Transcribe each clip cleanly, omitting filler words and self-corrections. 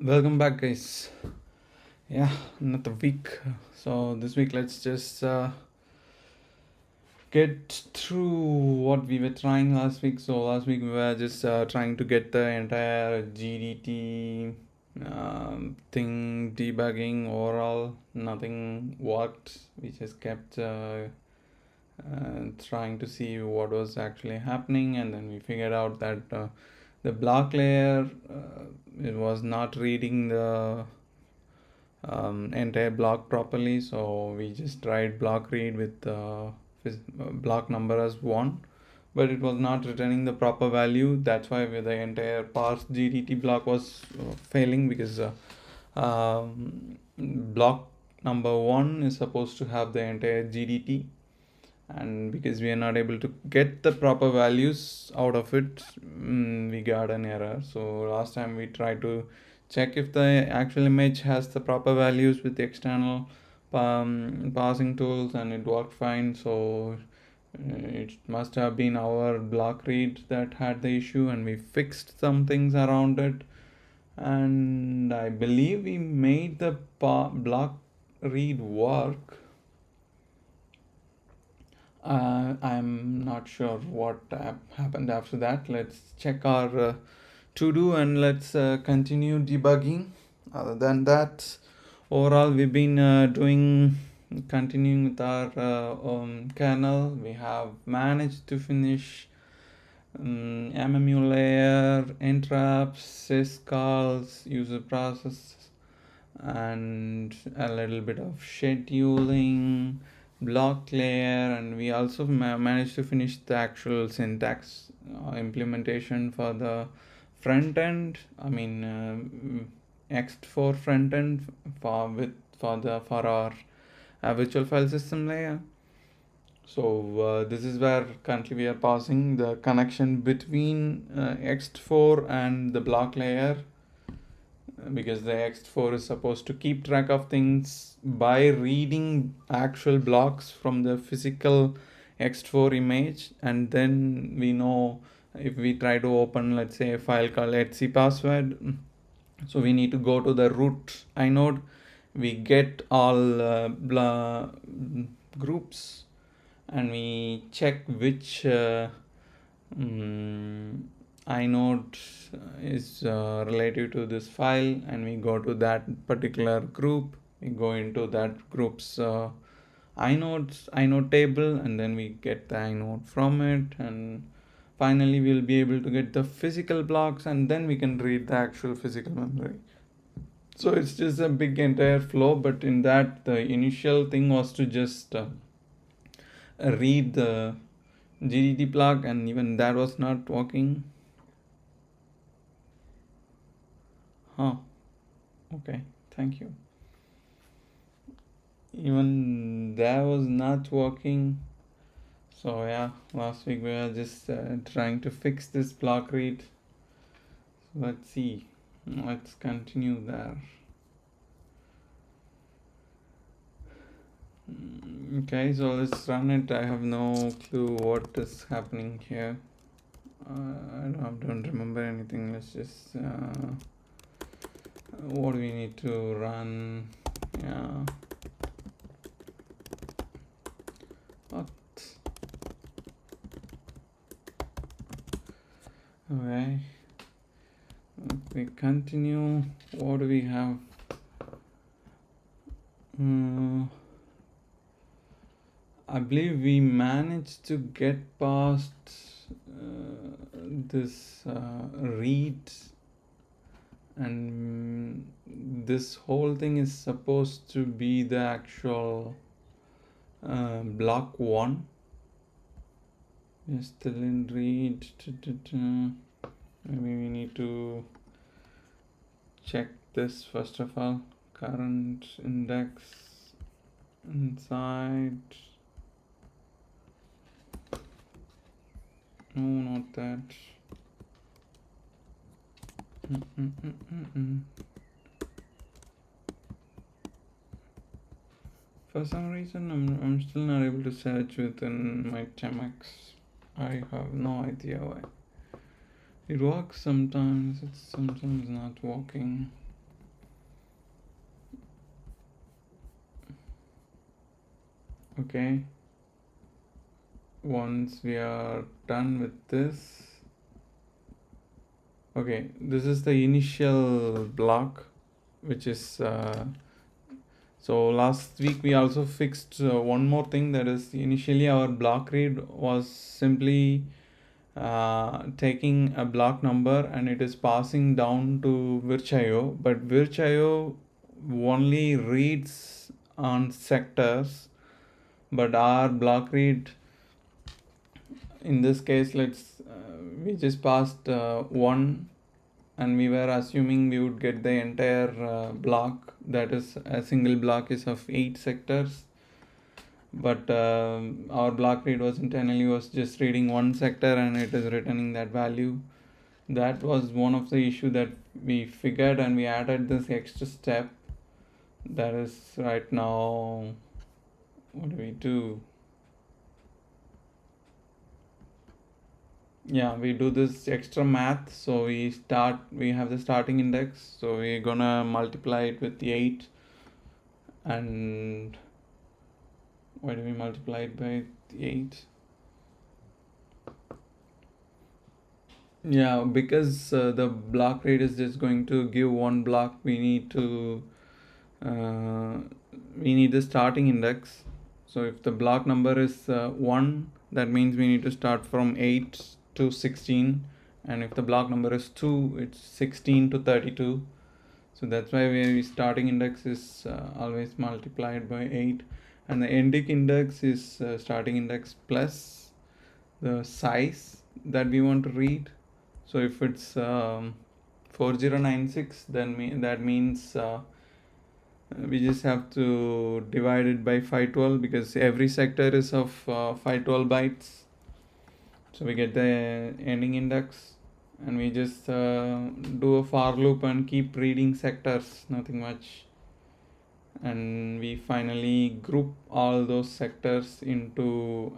Welcome back, guys. Yeah, another week. So this week, let's just get through what we were trying last week. So last week we were just trying to get the entire GDT thing debugging overall. Nothing worked. We just kept trying to see what was actually happening, and then we figured out that the block layer it was not reading the entire block properly, so we just tried block read with block number as 1, but it was not returning the proper value. That's why the entire parse gdt block was failing, because block number 1 is supposed to have the entire gdt, and because we are not able to get the proper values out of it, we got an error. So last time we tried to check if the actual image has the proper values with the external parsing tools, and it worked fine. So it must have been our block read that had the issue, and we fixed some things around it, and I believe we made the block read work. I'm not sure what happened after that. Let's check our to do, and let's continue debugging. Other than that, overall, we've been continuing with our kernel. We have managed to finish MMU layer, interrupts, syscalls, user process, and a little bit of scheduling, block layer, and we also managed to finish the actual syntax implementation for the front end. I mean ext4 front end for our virtual file system layer. So this is where currently we are passing the connection between ext4 and the block layer, because the ext4 is supposed to keep track of things by reading actual blocks from the physical ext4 image, and then we know if we try to open, let's say, a file called etc password, so we need to go to the root inode. We get all groups, and we check which inode is relative to this file, and we go to that particular group. We go into that group's inode table, and then we get the inode from it, and finally we'll be able to get the physical blocks, and then we can read the actual physical memory. So it's just a big entire flow, but in that the initial thing was to just read the gdt block, and even that was not working. Okay, thank you. Even that was not working. So yeah, last week we were just trying to fix this block read. So let's see. Let's continue there. Okay, so let's run it. I have no clue what is happening here. I don't remember anything. Let's just what do we need to run? Yeah. What? Okay. We continue. What do we have? I believe we managed to get past this read, and this whole thing is supposed to be the actual block 1. We're still in read. Maybe we need to check this first of all. Current index inside. No, not that. For some reason, I'm still not able to search within my Temex. I have no idea why. It works sometimes, it's sometimes not working. Okay, once we are done with this, okay, this is the initial block, which is so last week we also fixed one more thing, that is initially our block read was simply taking a block number and it is passing down to virch.io, but virch.io only reads on sectors, but our block read in this case, we just passed one, and we were assuming we would get the entire block, that is a single block is of 8 sectors, but our block read was internally was just reading one sector and it is returning that value. That was one of the issue that we figured, and we added this extra step, that is right now, what do we do? Yeah, we do this extra math. So we have the starting index, so we're gonna multiply it with the 8, and why do we multiply it by the 8? Yeah, because the block rate is just going to give one block, we need the starting index. So if the block number is 1, that means we need to start from 8 to 16, and if the block number is 2, it's 16 to 32. So that's why we starting index is always multiplied by 8, and the ending index is starting index plus the size that we want to read. So if it's 4096, then that means we just have to divide it by 512, because every sector is of 512 bytes. So we get the ending index, and we just do a for loop and keep reading sectors, nothing much, and we finally group all those sectors into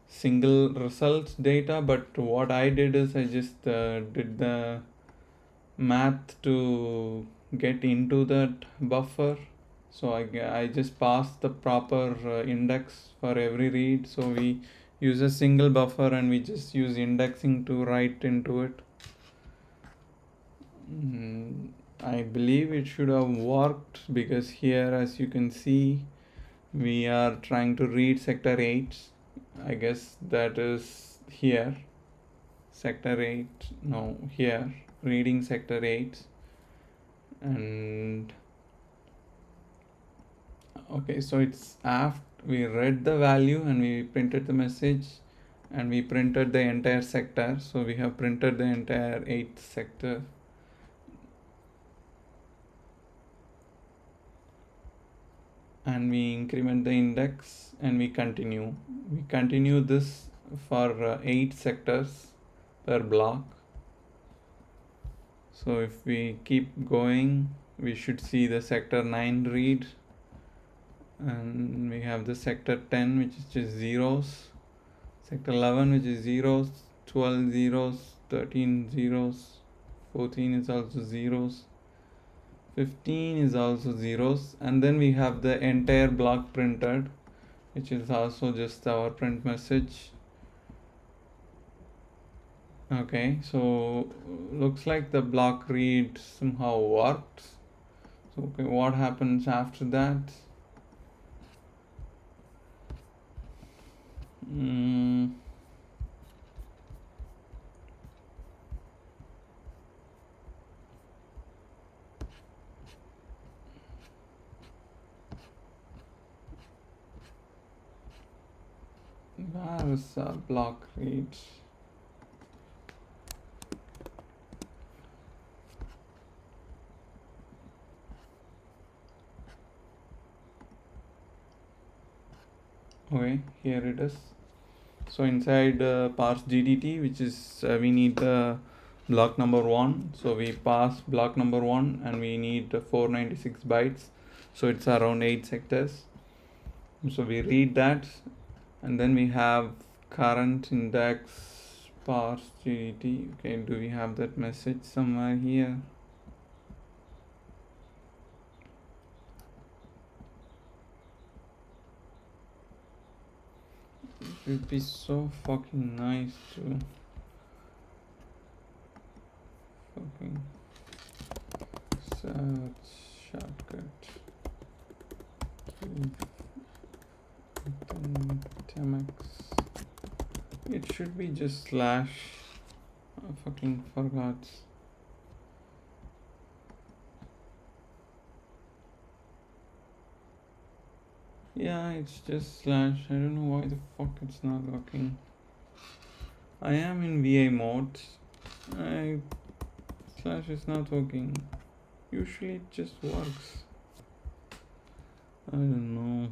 single results data. But what I did is I just did the math to get into that buffer. So I just passed the proper index for every read. So we use a single buffer and we just use indexing to write into it. I believe it should have worked, because here, as you can see, we are trying to read sector 8. I guess that is here. Sector 8, no, here, reading sector 8. And okay, so it's after we read the value and we printed the message, and we printed the entire sector. So we have printed the entire 8th sector. And we increment the index and we continue this for 8 sectors per block. So if we keep going, we should see the sector 9 read, and we have the sector 10, which is just zeros, sector 11, which is zeros, 12 zeros, 13 zeros, 14 is also zeros, 15 is also zeros, and then we have the entire block printed, which is also just our print message. Okay, so looks like the block read somehow worked. So okay, what happens after that? Where is our block read? Okay, here it is. So inside parse gdt, which is we need the block number 1. So we pass block number 1 and we need 496 bytes. So it's around 8 sectors. So we read that, and then we have current index parse gdt. Okay, do we have that message somewhere here? It would be so fucking nice to fucking search shortcut. Temex. It should be just slash. I fucking forgot. Yeah, it's just slash. I don't know why the fuck it's not working. I am in VA mode. Slash is not working. Usually it just works. I don't know.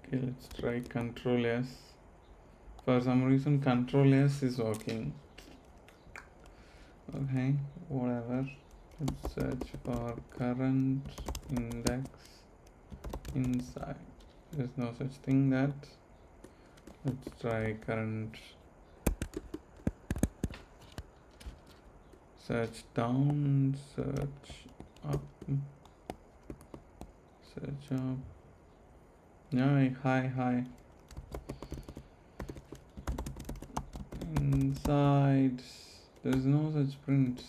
Okay, let's try Control S. For some reason Control S is working. Okay, whatever. Let's search for current index inside. There's no such thing that. Let's try current. Search down, search up, search up. Yeah, hi. Inside, there's no such prints.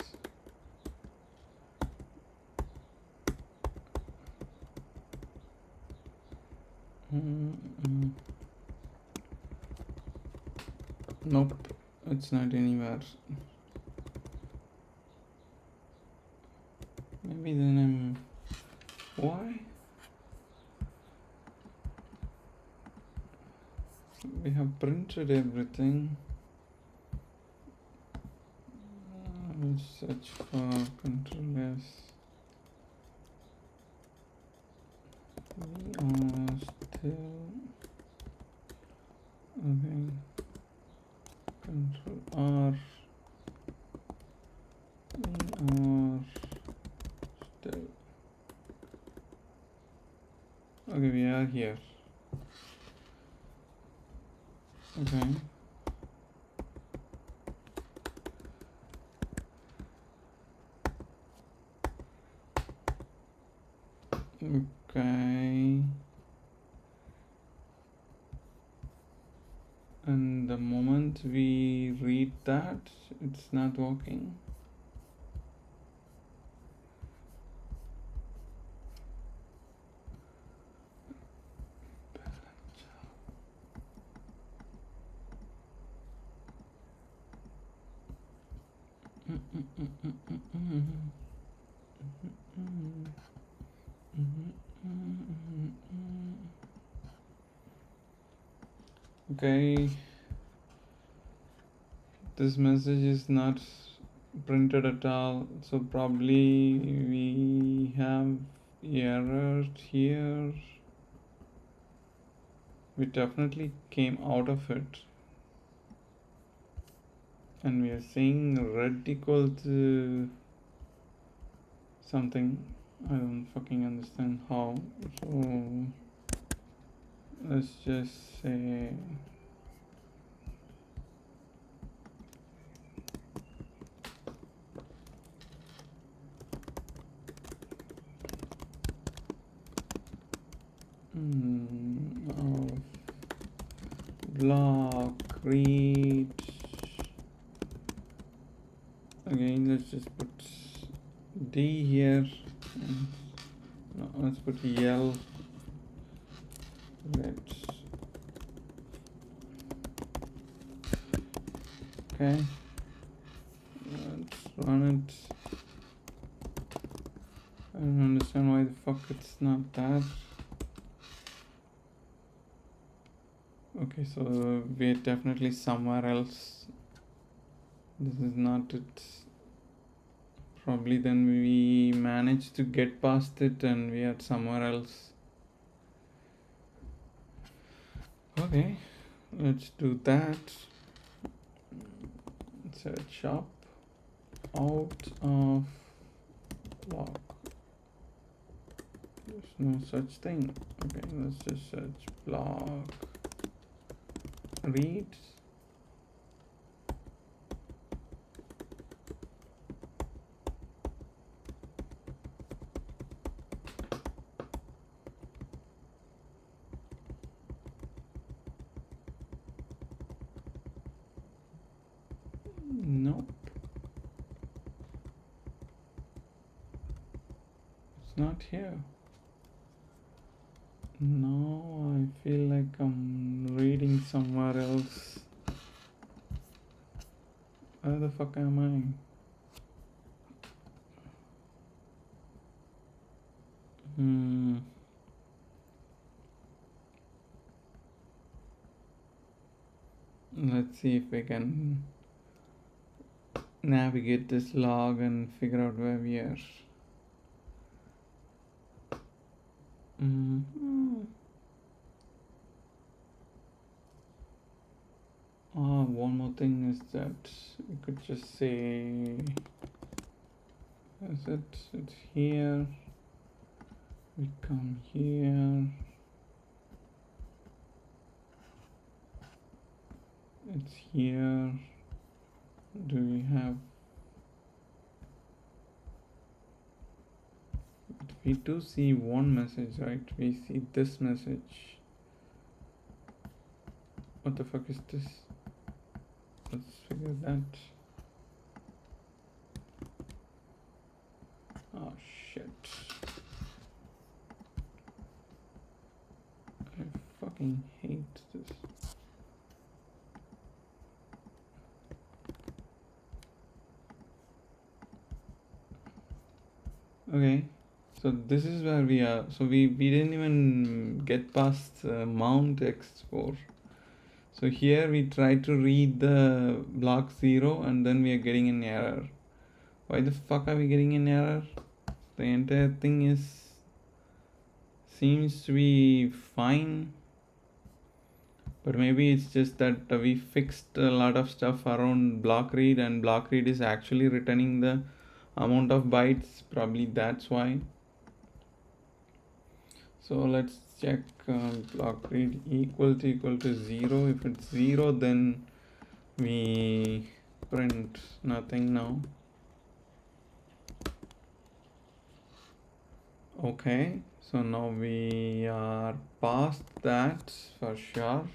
Nope, it's not anywhere. Maybe then why? We have printed everything. Let's search for Control S. We are still okay. Control R. We are still okay. We are here. Okay. Okay. And the moment we read that, it's not working. Okay, this message is not printed at all, so probably we have error here. We definitely came out of it, and we are saying red equal to something. I don't fucking understand how. So let's just say block read. Again, let's just put D here. No, let's put L. Let's okay. Let's run it. I don't understand why the fuck it's not that. Okay, so we're definitely somewhere else. This is not it. Probably then we managed to get past it and we are somewhere else. Okay, let's do that. Search up out of block. There's no such thing. Okay, let's just search block read. not here. No, I feel like I'm reading somewhere else. Where the fuck am I? Let's see if we can navigate this log and figure out where we are. One more thing is that we could just say, is it? It's here. We come here. It's here. Do we have? We do see one message, right? We see this message. What the fuck is this? Let's figure that. Oh shit. I fucking hate this. Okay, so this is where we are. So we didn't even get past mount x4. So here we try to read the block 0 and then we are getting an error. Why the fuck are we getting an error? The entire thing seems to be fine, but maybe it's just that we fixed a lot of stuff around block read, and block read is actually returning the amount of bytes. Probably that's why. So let's check block read equal to 0. If it's 0, then we print nothing now. Okay, so now we are past that for sure.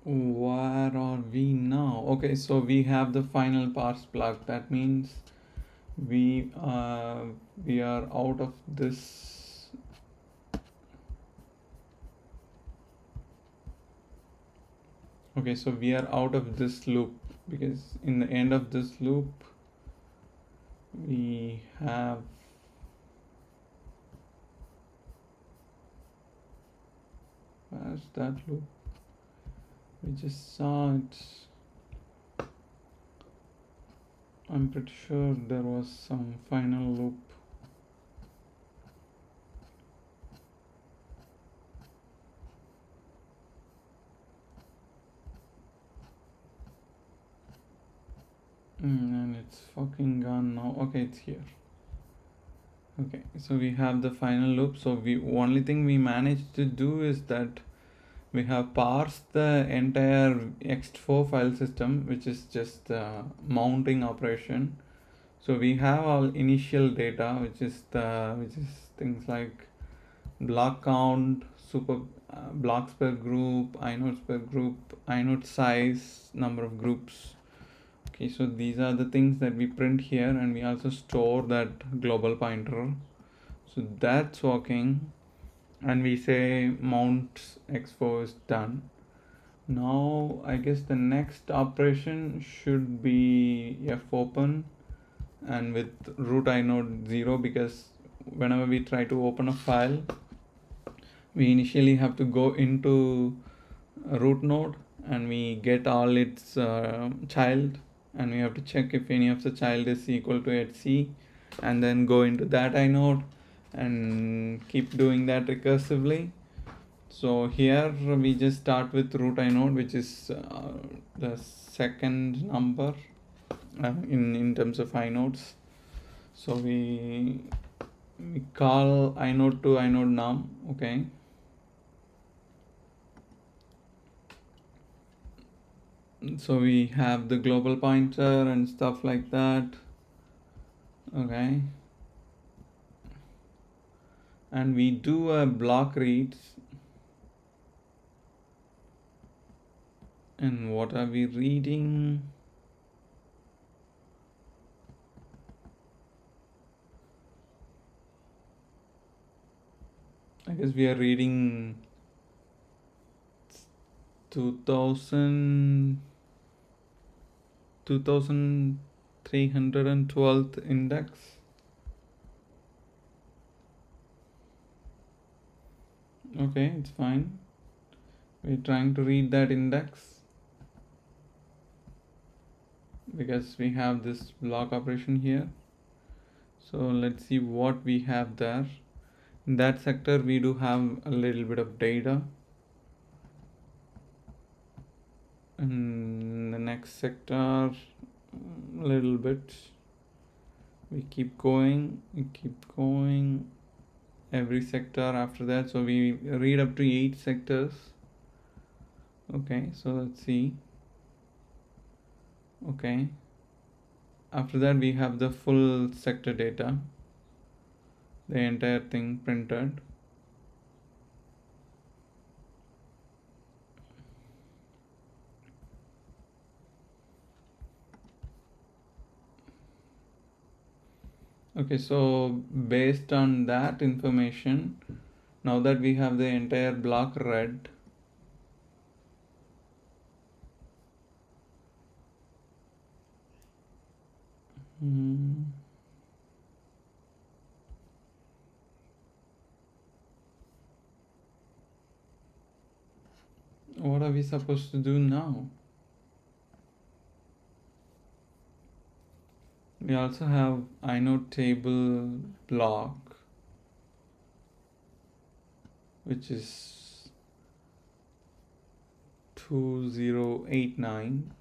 Where are we now? Okay, so we have the final parse block. That means we are out of this. Okay, so we are out of this loop, because in the end of this loop we have where's that loop? We just saw it. I'm pretty sure there was some final loop. And it's fucking gone now. Okay, it's here. Okay, so we have the final loop. So only thing we managed to do is that we have parsed the entire ext4 file system, which is just the mounting operation. So we have all initial data, which is things like block count, blocks per group, inodes per group, inode size, number of groups. Okay, so these are the things that we print here, and we also store that global pointer. So that's working, and we say mount x4 is done. Now I guess the next operation should be fopen and with root inode 0, because whenever we try to open a file, we initially have to go into a root node and we get all its child, and we have to check if any of the child is equal to etc, and then go into that inode and keep doing that recursively. So here we just start with root inode, which is the second number in terms of inodes. So we call inode to inode num. Okay, So we have the global pointer and stuff like that. Okay. And we do a block read. And what are we reading? I guess we are reading 2312th index. Okay, it's fine. We're trying to read that index because we have this block operation here. So let's see what we have there. In that sector, we do have a little bit of data. And the next sector, a little bit. We keep going, every sector after that. So we read up to 8 sectors. Okay, so let's see. Okay, after that we have the full sector data, the entire thing printed. Okay, so based on that information, now that we have the entire block read, what are we supposed to do now? We also have inode table block, which is 2089.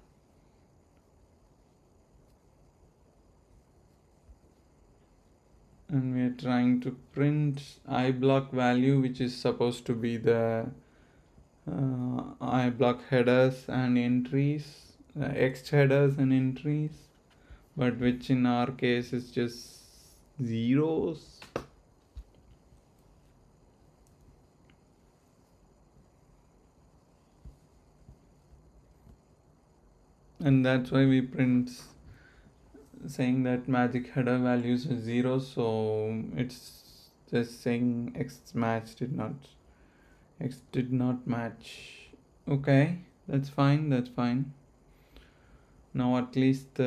And we are trying to print I block value, which is supposed to be the I block headers and entries, X headers and entries, but which in our case is just zeros. And that's why we print saying that magic header values is 0, so it's just saying X did not match. Okay, that's fine. Now at least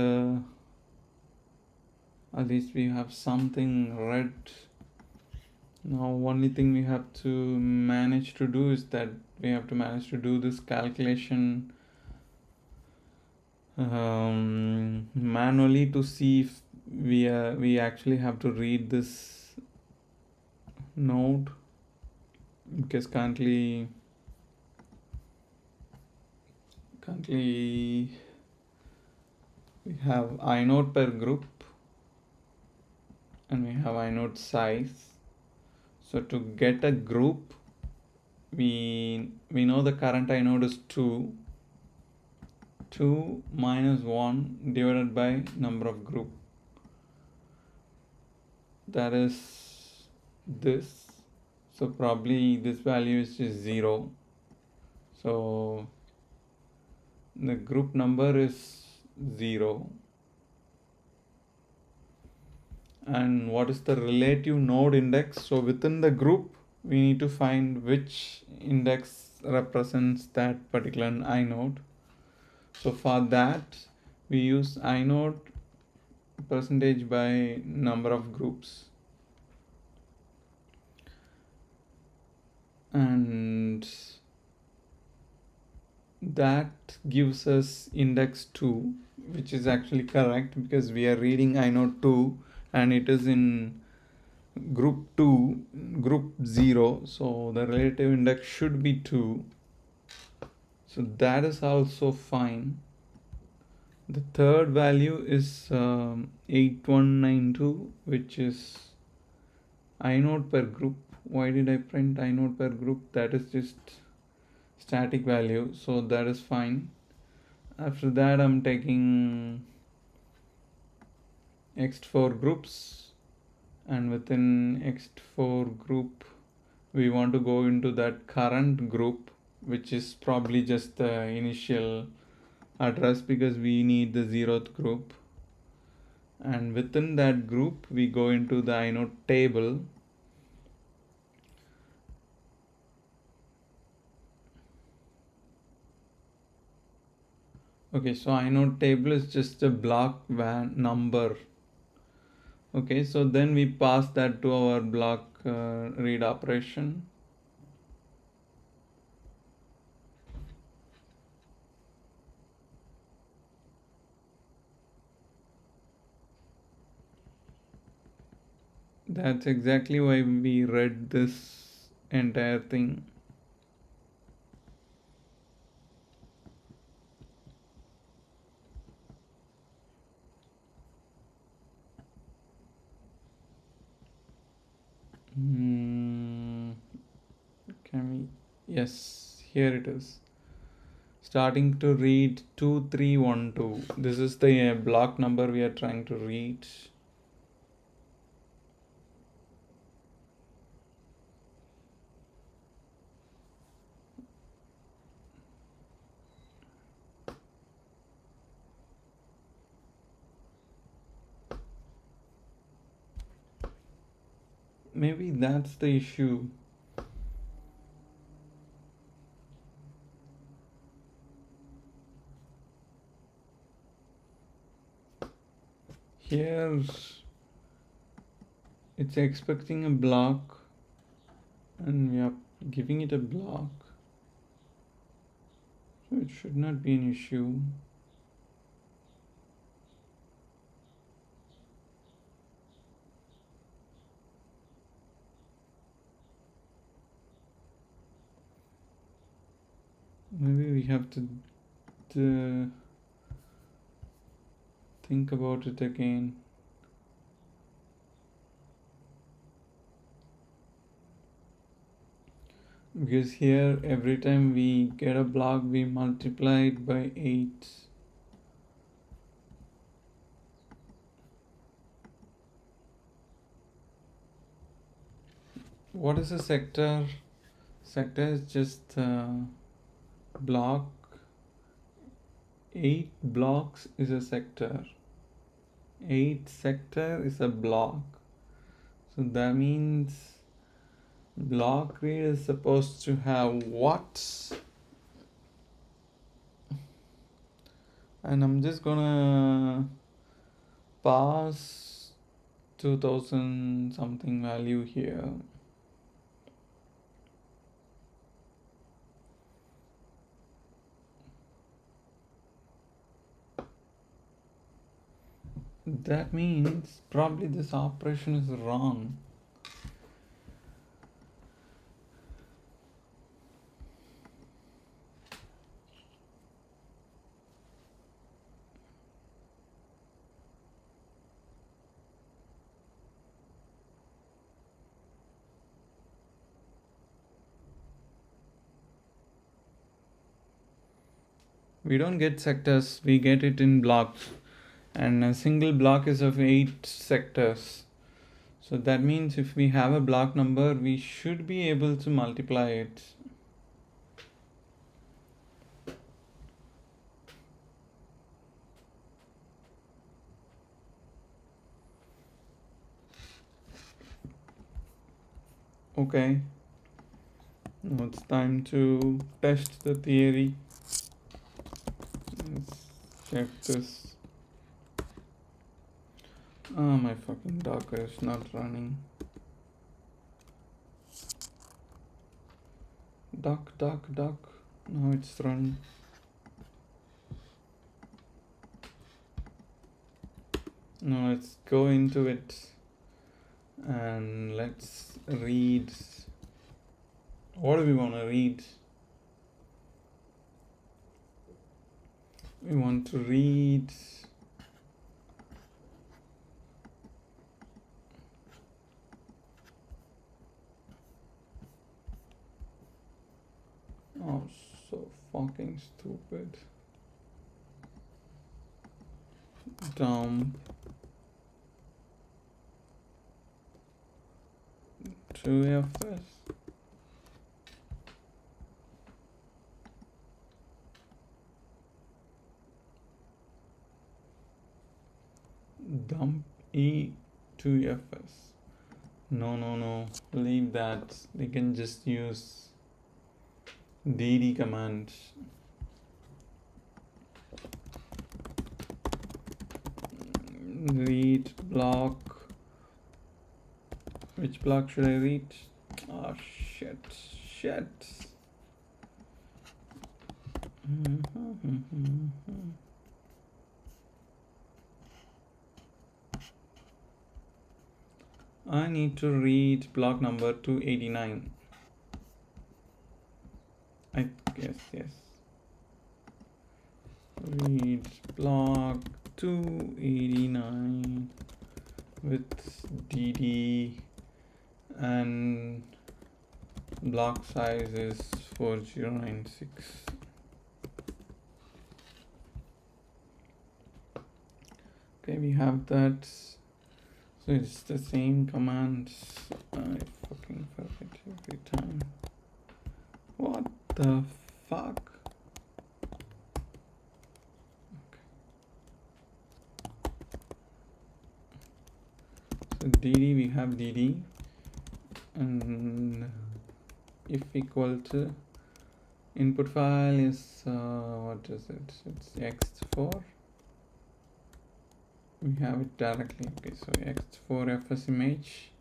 we have something red. Now only thing we have to manage to do is that we have to manage to do this calculation manually to see if we actually have to read this node, because currently we have inode per group and we have inode size. So to get a group, we know the current inode is 2 minus 1 divided by number of group, that is this. So probably this value is just 0. So the group number is 0. And what is the relative node index? So within the group, we need to find which index represents that particular inode. So for that, we use inode percentage by number of groups. And that gives us index 2, which is actually correct because we are reading inode 2 and it is in group 0, so the relative index should be 2. So that is also fine. The third value is 8192, which is inode per group. Why did I print inode per group? That is just static value, so that is fine. After that, I'm taking ext4 groups, and within ext4 group, we want to go into that current group, which is probably just the initial address because we need the 0th group. And within that group, we go into the inode table. Okay, so inode table is just a block number. Okay, so then we pass that to our block read operation. That's exactly why we read this entire thing. Can we? Yes, here it is. Starting to read 2312. This is the block number we are trying to read. Maybe that's the issue. Here it's expecting a block and we are giving it a block, so it should not be an issue. Maybe we have to think about it again. Because here every time we get a block we multiply it by 8. What is a sector? Sector is just block. 8 blocks is a sector. 8 sector is a block. So that means block read is supposed to have what? And I'm just gonna pass 2000 something value here. That means probably this operation is wrong. We don't get sectors, we get it in blocks. And a single block is of 8 sectors. So that means if we have a block number, we should be able to multiply it. Okay. Now it's time to test the theory. Let's check this. Oh, my fucking Docker is not running. Doc. Now it's running. Now let's go into it and let's read. What do we want to read? We want to read oh, so fucking stupid. dump 2fs. Dump e2fs. No, leave that. We can just use dd command. Read block. Which block should I read? Oh shit. I need to read block number 289. I guess, yes. Read block 289 with dd and block size is 4096. Okay, we have that. So it's the same command. I fucking forget every time. What the fuck? Okay. So dd, we have dd, and if equal to input file is what is it? It's ext4. We have it directly. Okay, so ext4 fs image,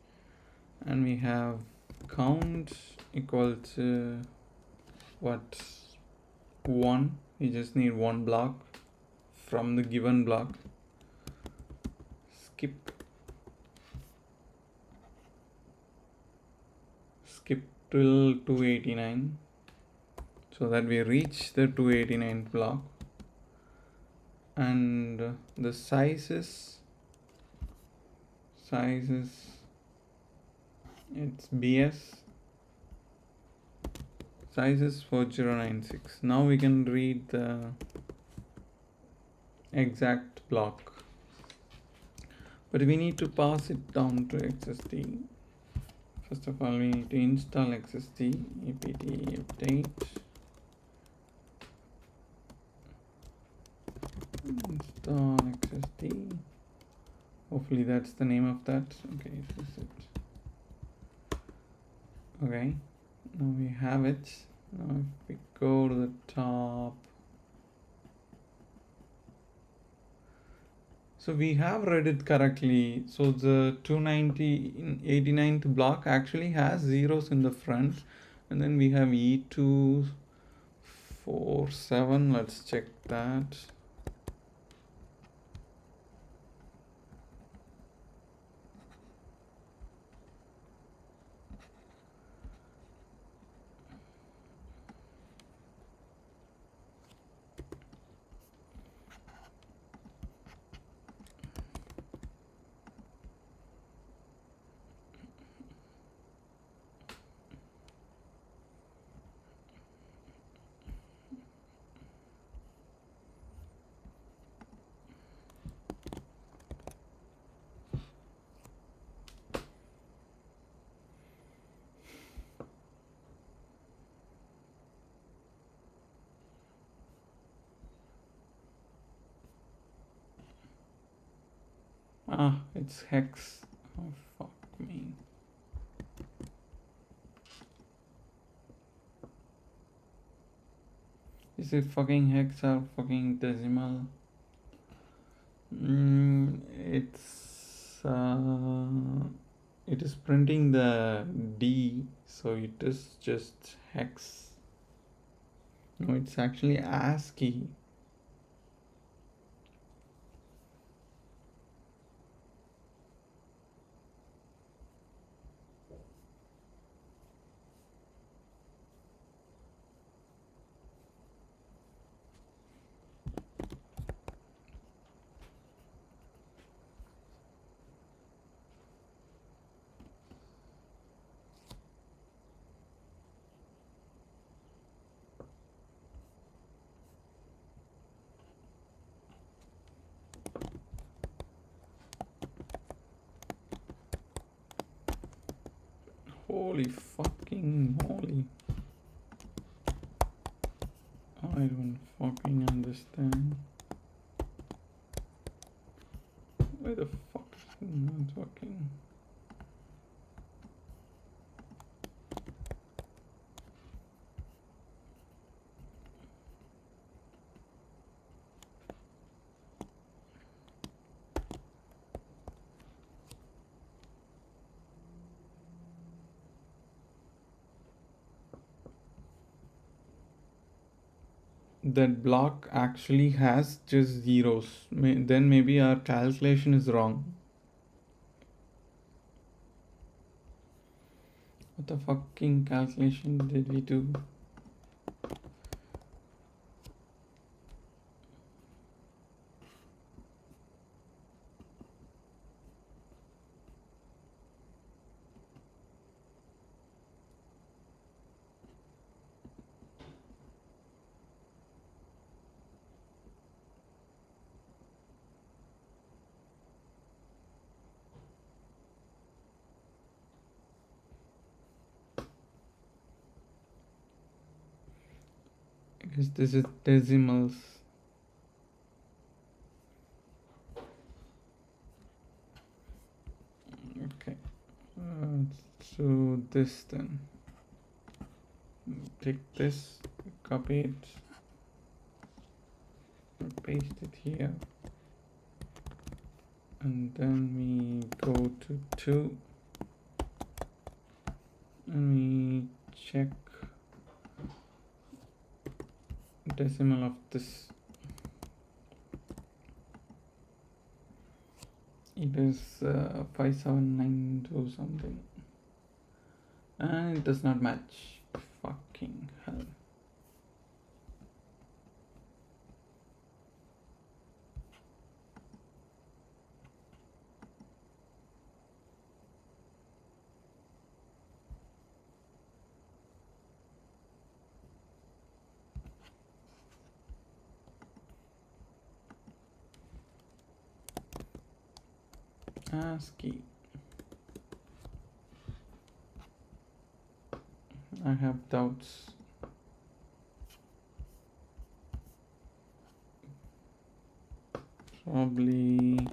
and we have count equal to what? 1. We just need one block from the given block. Skip till 289 so that we reach the 289 block, and the sizes it's bs sizes 4096. Now we can read the exact block, but we need to pass it down to XSD. First of all, we need to install XSD, apt update, install XSD. Hopefully that's the name of that. Okay, this is it. Okay, now we have it. Now if we go to the top, so we have read it correctly. So the 289th block actually has zeros in the front, and then we have E247. Let's check that. It's hex. Oh, fuck me. Is it fucking hex or fucking decimal? It is printing the D, so it is just hex. No, it's actually ASCII. Holy fucking moly. I don't fucking understand. Why the fuck is it not working? That block actually has just zeros. Then maybe our calculation is wrong. What the fucking calculation did we do? I guess this is decimals. Okay. So this then. Take this, copy it, paste it here, and then we go to 2 and we check decimal of this. It is 5792 something, and it does not match. Fucking hell. ASCII. I have doubts. Probably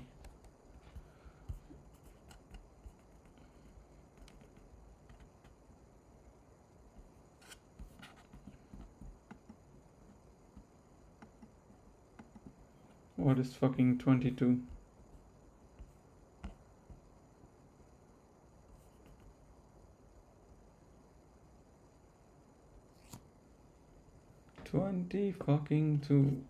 what is fucking 22? Fucking 2.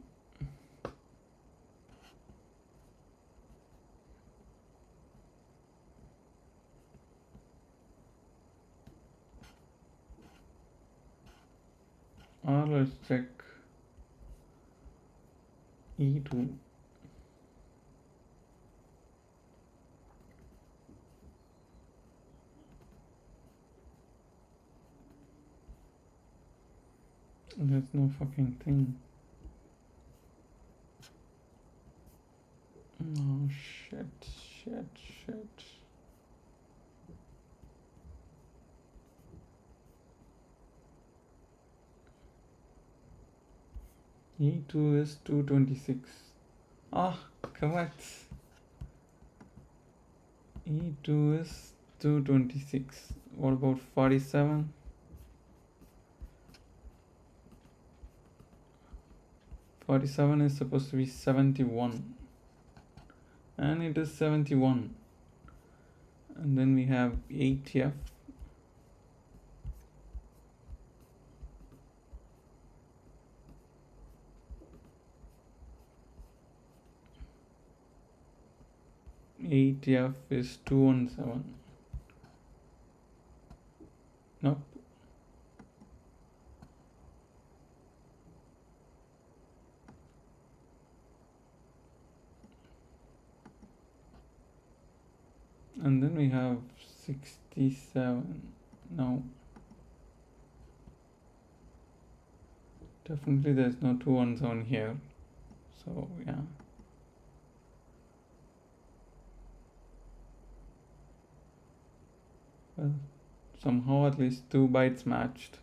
Or let's check E2. There's no fucking thing. Oh shit. E2 is 226. Ah, correct. E2 is 226. What about 47? 47 is supposed to be 71. And it is 71. And then we have 8F. F is 217. Nope. And then we have 67. No. Definitely there's no 217 here. So yeah. Well, somehow at least 2 bytes matched.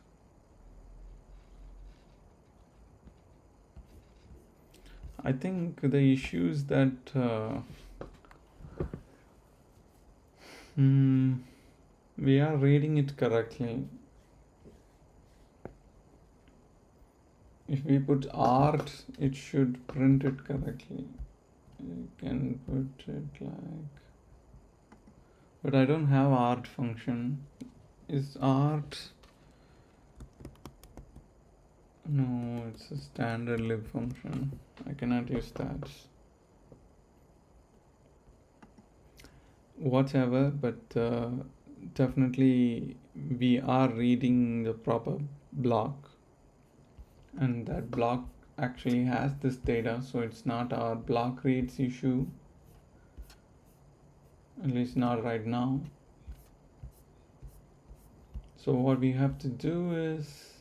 I think the issue is that we are reading it correctly. If we put art, it should print it correctly. You can put it like, but I don't have art function. Is art? No, it's a standard lib function. I cannot use that. Whatever, but definitely we are reading the proper block, and that block actually has this data, so it's not our block reads issue, at least not right now. So what we have to do is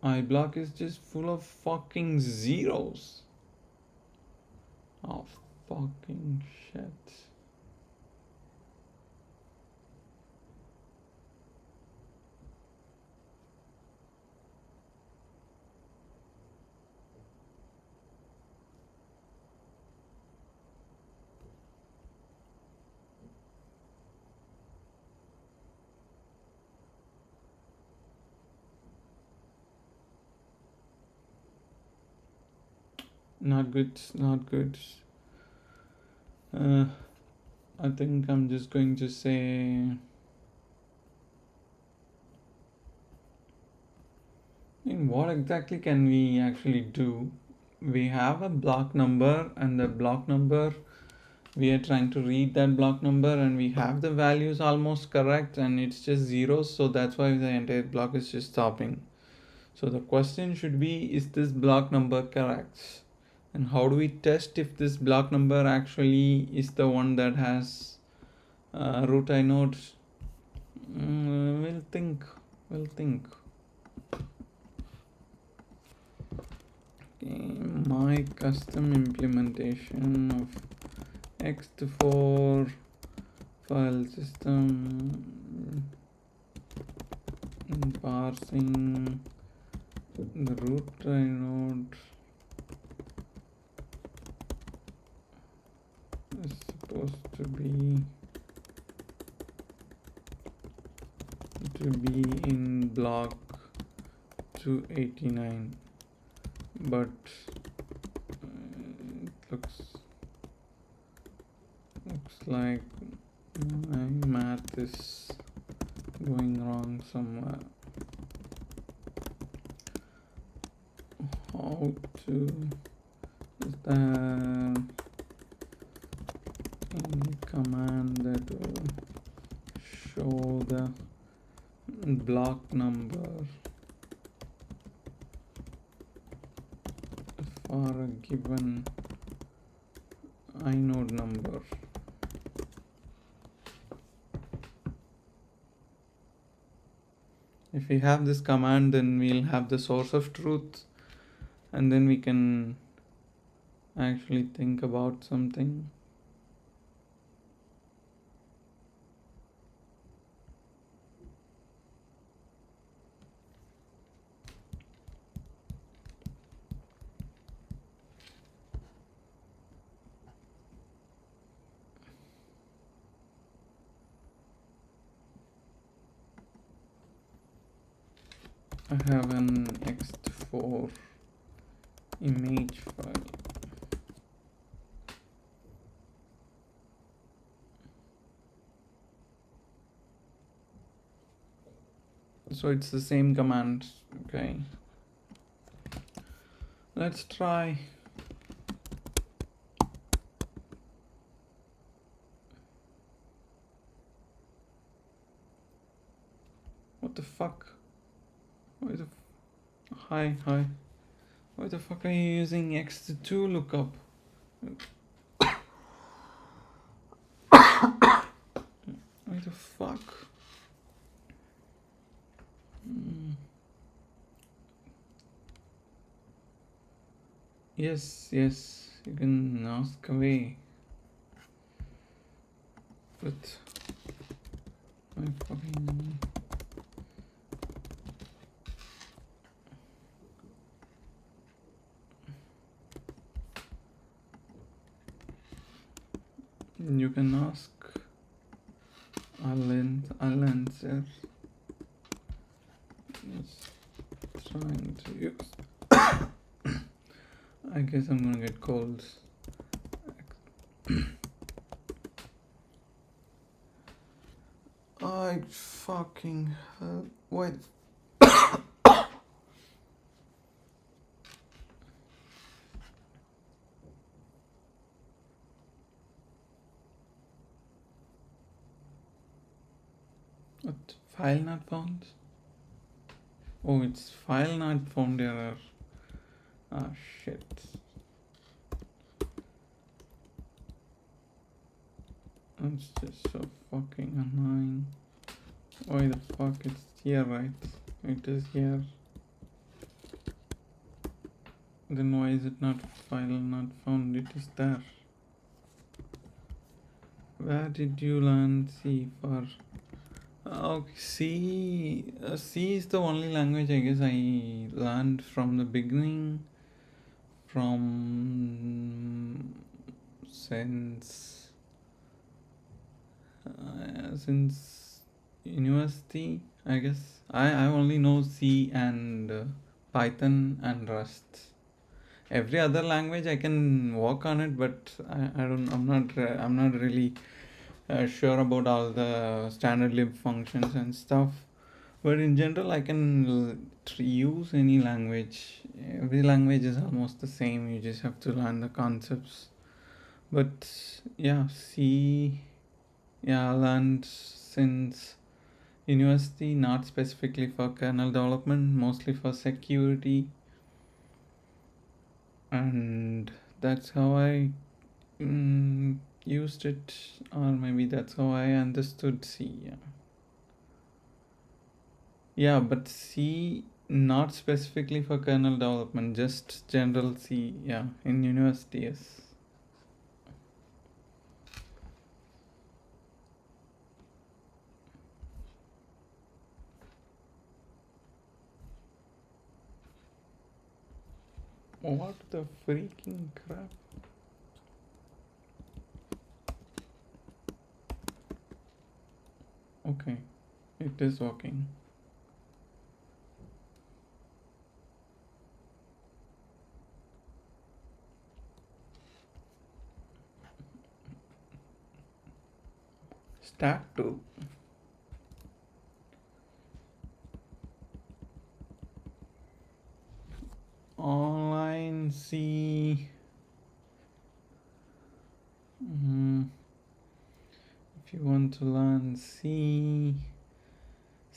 iBlock is just full of fucking zeros. Oh, fucking shit. Not good, not good. I think I'm just going to say, what exactly can we actually do? We have a block number, and the block number, we are trying to read that block number, and we have the values almost correct, and it's just zeros, so that's why the entire block is just stopping. So the question should be, is this block number correct? And how do we test if this block number actually is the one that has root inodes? We'll think. Okay, my custom implementation of ext4 file system in parsing the root inode is supposed to be in block 289, but it looks like my math is going wrong somewhere. How to, is there any command that will show the block number for a given inode number? If we have this command, then we'll have the source of truth, and then we can actually think about something. I have an ext4 image file. So it's the same command. Okay, let's try. What the fuck? Why the hi. Why the fuck are you using ext2 lookup? fuck? Yes, yes, you can ask away. But my fucking. You can ask. I'll answer. Just trying to use. I guess I'm gonna get colds. I fucking wait. What? File not found? Oh, it's file not found error. Ah, shit. That's just so fucking annoying. Why the fuck it's here, right? It is here. Then why is it not file not found? It is there. Where did you learn C for? Okay, C is the only language I guess I learned from the beginning, from since university. I guess I only know C and Python and Rust. Every other language I can work on it, but I'm not really sure about all the standard lib functions and stuff. But in general, I can use any language. Every language is almost the same. You just have to learn the concepts. But yeah, C, yeah, I learned since university, not specifically for kernel development, mostly for security. And that's how I used it, or maybe that's how I understood C. Yeah. Yeah, but C not specifically for kernel development, just general C. Yeah, in university, yes. What the freaking crap? Okay, it is working. Stack 2. Online C. If you want to learn C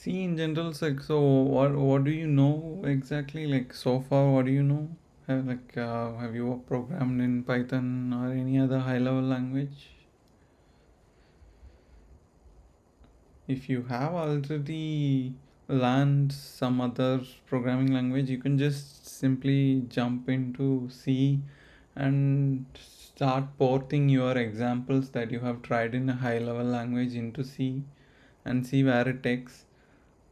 in general, like, so what do you know exactly? Like, so far, what do you know? Have you programmed in Python or any other high level language? If you have already learned some other programming language, you can just simply jump into C and start porting your examples that you have tried in a high level language into C and see where it takes.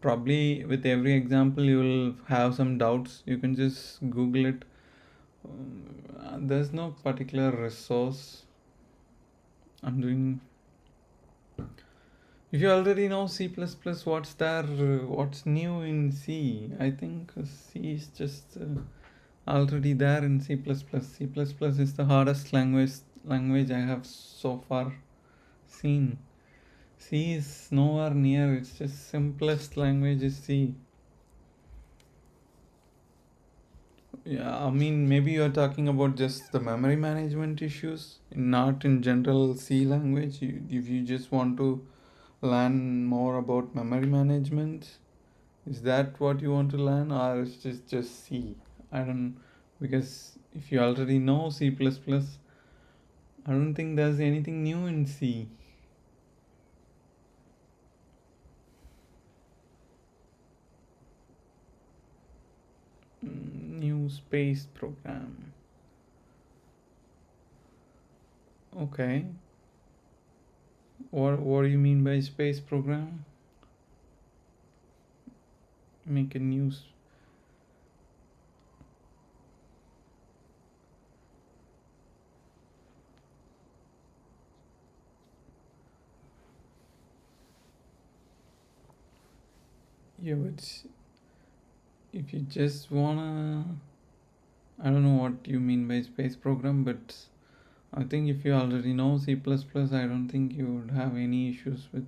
Probably with every example, you will have some doubts. You can just Google it. There's no particular resource. I'm doing. If you already know C++, what's there? What's new in C? I think C is just already there in C++. C++ is the hardest language I have so far seen. C is nowhere near. It's just simplest language is C. Yeah, I mean, maybe you're talking about just the memory management issues, not in general C language. If you just want to learn more about memory management, is that what you want to learn, or is just C? I don't, because if you already know C++, I don't think there's anything new in C. new space program. Okay. What do you mean by space program? Make a new. Yeah, but if you just wanna, I don't know what you mean by space program, but I think if you already know C++, I don't think you would have any issues with.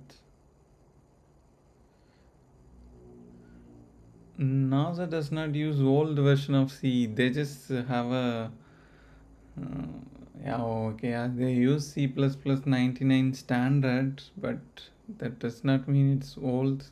NASA does not use old version of C. They just have a uh, yeah, okay, yeah, they use C++ 99 standard, but that does not mean it's old.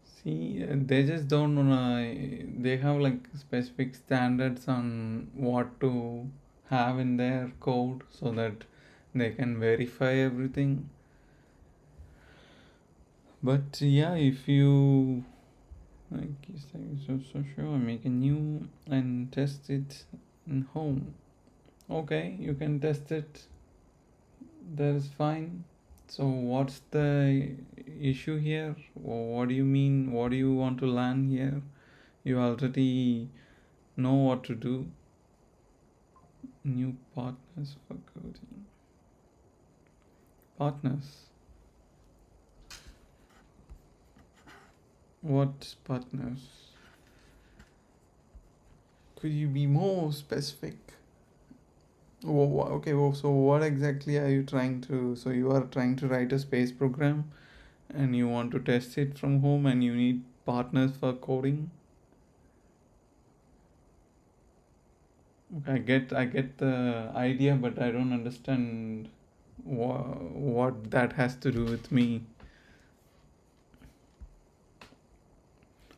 See, they just don't wanna. They have like specific standards on what to have in their code so that they can verify everything. But yeah, if you like, so sure, make a new and test it in home. Okay, you can test it. That is fine. So what's the issue here? What do you mean? What do you want to learn here? You already know what to do. New partners for coding. Partners. What partners? Could you be more specific? Okay, so what exactly are you trying to? So you are trying to write a space program and you want to test it from home and you need partners for coding. I get the idea, but I don't understand what that has to do with me.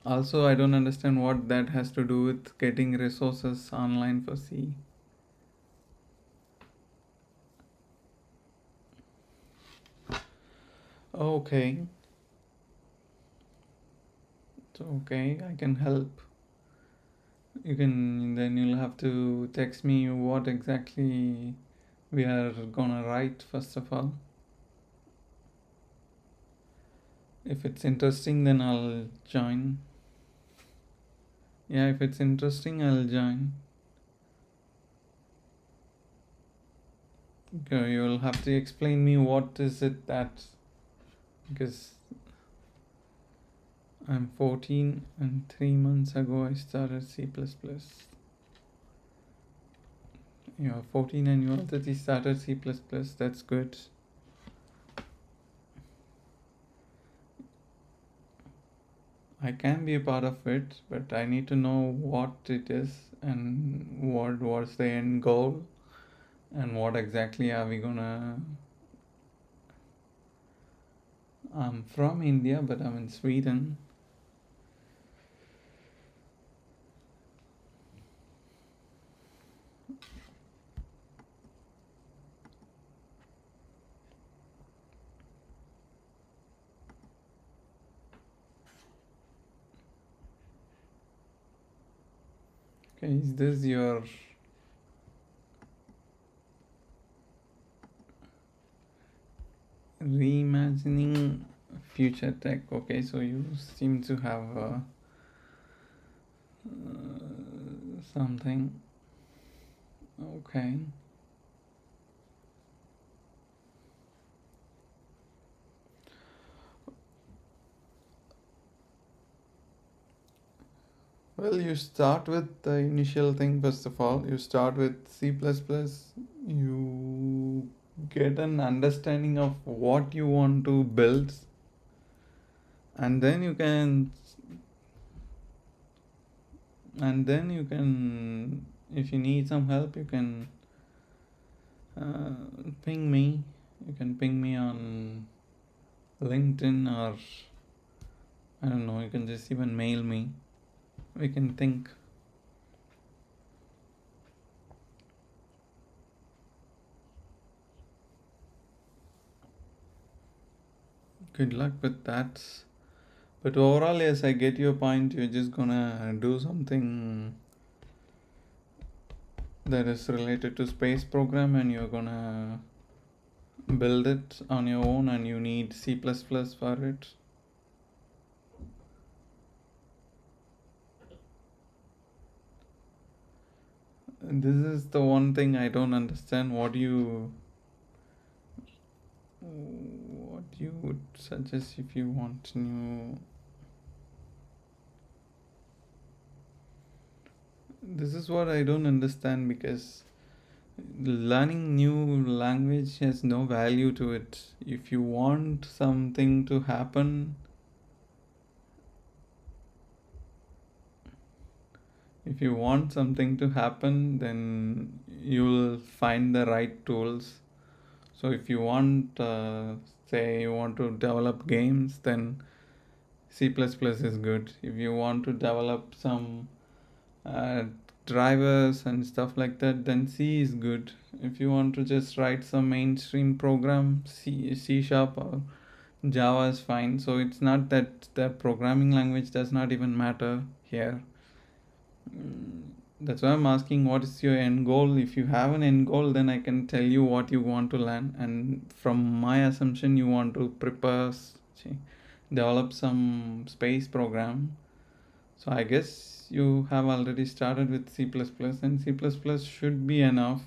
Also, I don't understand what that has to do with getting resources online for C. Okay, so okay, I can help. You can then you'll have to text me what exactly we are gonna write first of all. If it's interesting, then I'll join. Yeah, if it's interesting, I'll join. Okay, you'll have to explain me what is it that, because I'm 14 and 3 months ago I started C++. You're 14 and you already started C++. That's good. I can be a part of it, but I need to know what it is and what's the end goal and what exactly are we gonna. I'm from India, but I'm in Sweden. Okay, is this your reimagining future tech? Okay, so you seem to have something. Okay. Well, you start with the initial thing first of all. You start with C++. You get an understanding of what you want to build, and then you can, if you need some help, you can uh, ping me. You can ping me on LinkedIn, or I don't know. You can just even mail me. We can think. Good luck with that. But overall, yes, I get your point. You're just gonna do something that is related to space program, and you're gonna build it on your own, and you need C++ for it. This is the one thing I don't understand. What you would suggest if you want new. This is what I don't understand, because learning new language has no value to it. If you want something to happen, then you'll find the right tools. So if you want, say, you want to develop games, then C++ is good. If you want to develop some uh, drivers and stuff like that, then C is good. If you want to just write some mainstream program, C sharp or Java is fine. So it's not that the programming language does not even matter here. That's why I'm asking, what is your end goal? If you have an end goal, then I can tell you what you want to learn. And from my assumption, you want to develop some space program. So I guess you have already started with C++, and C++ should be enough.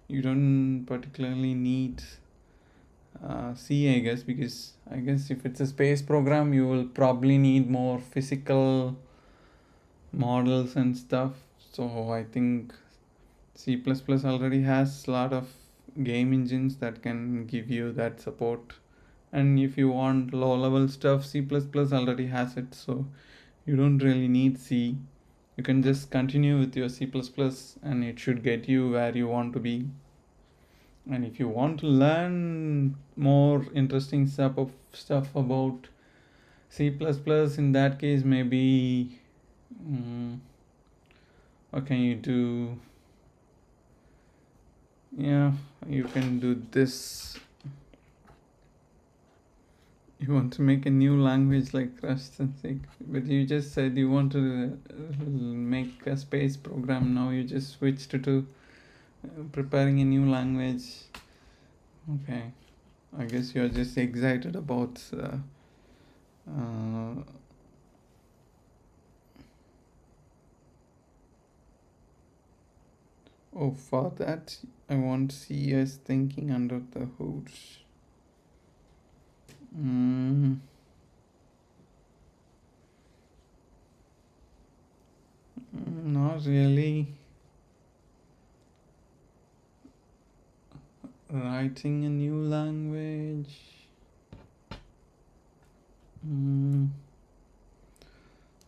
You don't particularly need C, I guess, because I guess if it's a space program, you will probably need more physical models and stuff. So I think C++ already has a lot of game engines that can give you that support. And if you want low level stuff, C++ already has it. So you don't really need C. You can just continue with your C++ and it should get you where you want to be. And if you want to learn more interesting stuff about C++, in that case, maybe what can you do? Yeah, you can do this. You want to make a new language like Rust and C, but you just said you want to make a space program. Now you just switched to preparing a new language. Okay, I guess you're just excited about oh, for that I want CS thinking under the hood. Not really. Writing a new language.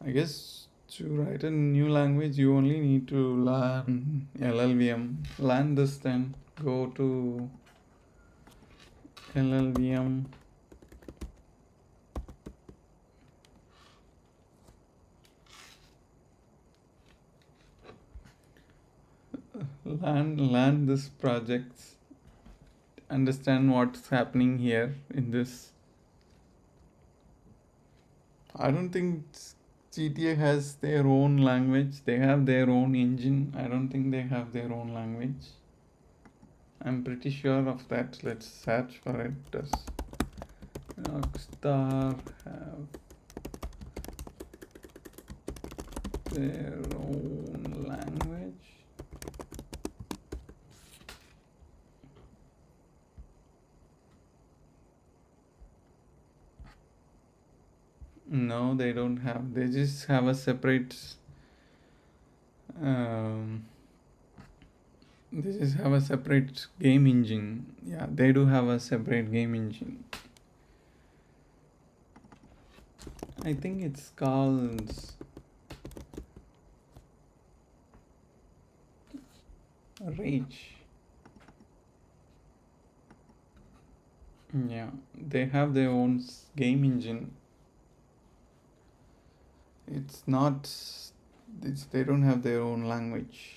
I guess to write a new language, you only need to learn LLVM. Learn this, then go to LLVM. Learn this project. Understand what's happening here in this. I don't think GTA has their own language. They have their own engine. I don't think they have their own language. I'm pretty sure of that. Let's search for it. Does Rockstar have their own language? No, they don't have. They just have a separate. They just have a separate game engine. Yeah, they do have a separate game engine. I think it's called Rage. Yeah, they have their own game engine. It's not. They don't have their own language.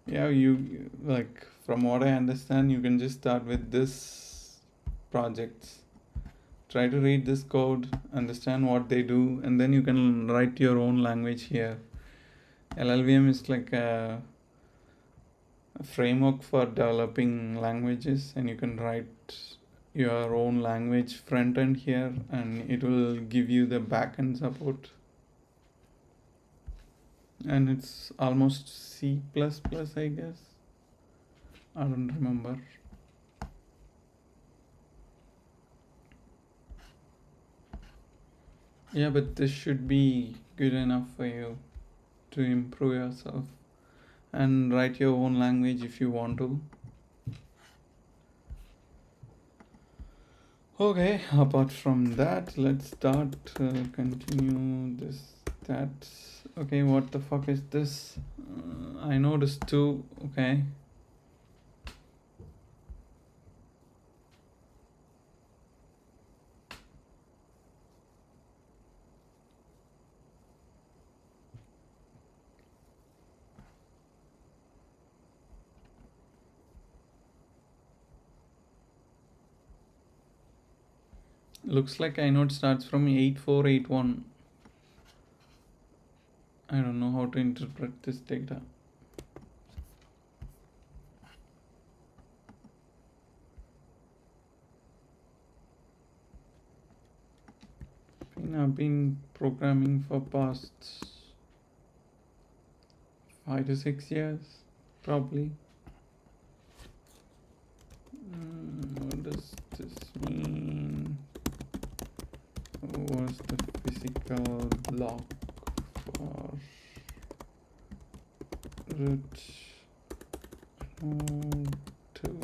Yeah, you like from what I understand, you can just start with this projects. Try to read this code, understand what they do, and then you can write your own language here. LLVM is like a framework for developing languages, and you can write your own language front end here, and it will give you the backend support. And it's almost C++, I guess. I don't remember. Yeah, but this should be good enough for you to improve yourself and write your own language if you want to. Okay, apart from that, let's start, continue this, that. Okay, what the fuck is this? I noticed too, okay. Looks like inode starts from 8481. I don't know how to interpret this data. I've been programming for past 5 to 6 years, probably. What does this mean? What's the physical block for root node 2?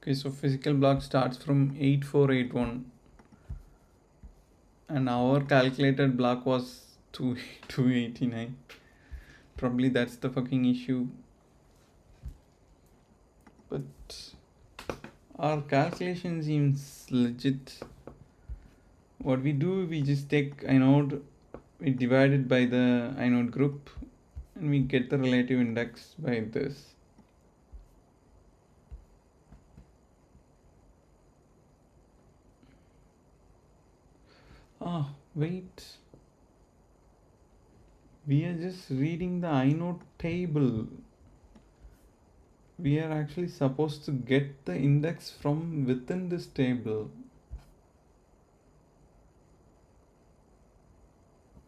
Okay, so physical block starts from 8481, and our calculated block was 289. Probably that's the fucking issue. But our calculation seems legit. What we do, we just take inode, we divide it by the inode group, and we get the relative index by this. Ah, wait. We are just reading the inode table. We are actually supposed to get the index from within this table.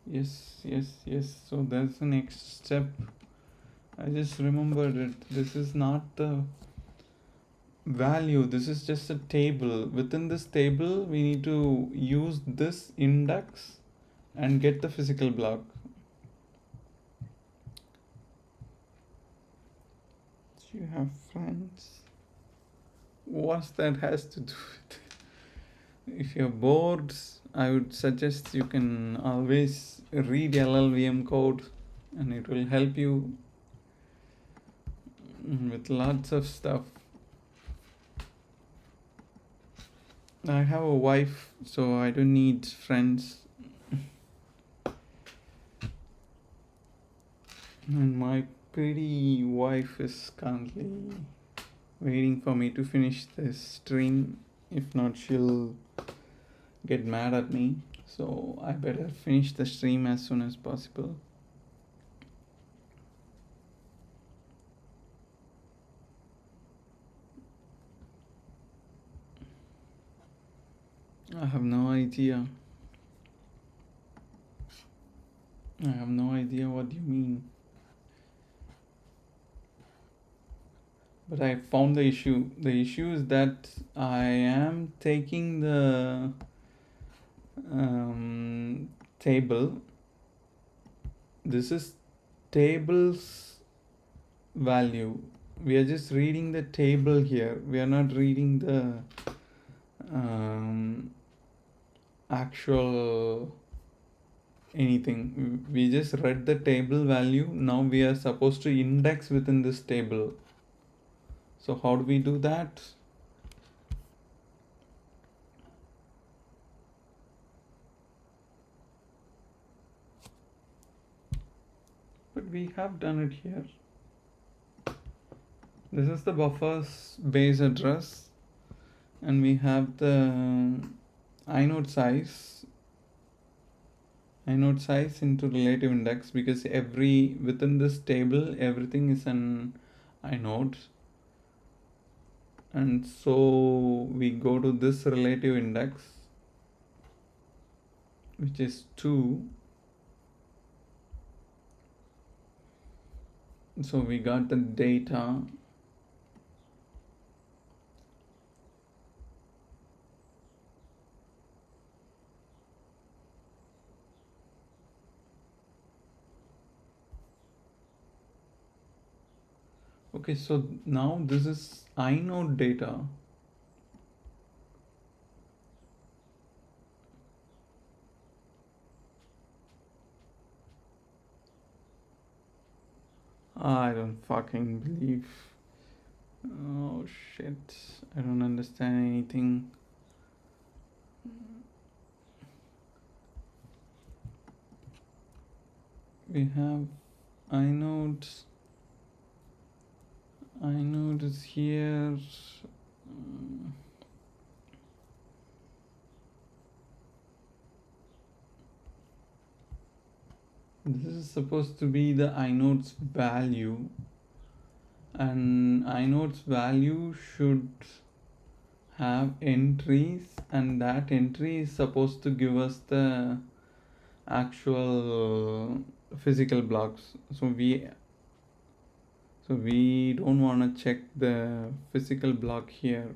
Yes. So that's the next step. I just remembered it. This is not the value, this is just a table. Within this table, we need to use this index and get the physical block. Do you have friends? What's that has to do with it? If you're bored, I would suggest you can always read LLVM code, and it will help you with lots of stuff. I have a wife, so I don't need friends. And my pretty wife is currently waiting for me to finish this stream. If not, she'll get mad at me. So I better finish the stream as soon as possible. I have no idea. I have no idea what you mean. But I found the issue. The issue is that I am taking the table. This is table's value. We are just reading the table here. We are not reading the actual anything. We just read the table value. Now we are supposed to index within this table. So how do we do that? But we have done it here. This is the buffer's base address, and we have the inode size into relative index, because within this table everything is an inode, and so we go to this relative index, which is 2. So we got the data. Okay, so now this is inode data. I don't fucking believe. Oh shit, I don't understand anything. We have inodes. Inode is here. This is supposed to be the inode's value, and inode's value should have entries, and that entry is supposed to give us the actual physical blocks. So we don't want to check the physical block here.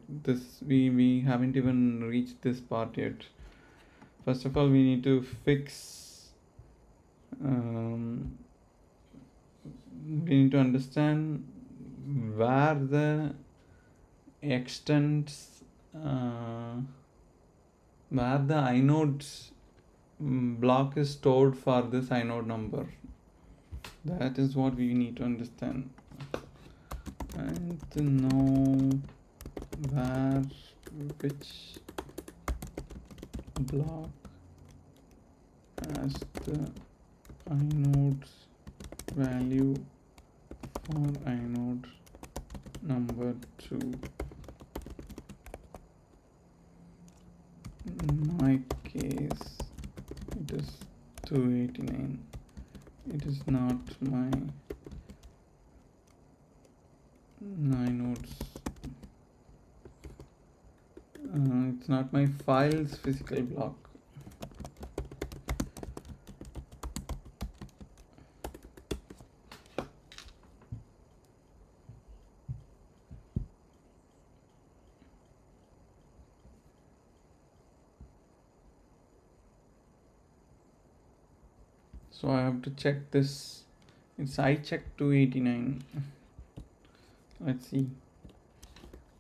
We haven't even reached this part yet. First of all, we need to fix we need to understand where the extents where the inode block is stored for this inode number. That is what we need to understand, and to know where which block has the inode's value for inode number 2. In my case, it is 289. It is not my inodes. It's not my file's physical block. So I have to check this. It's I check 289. Let's see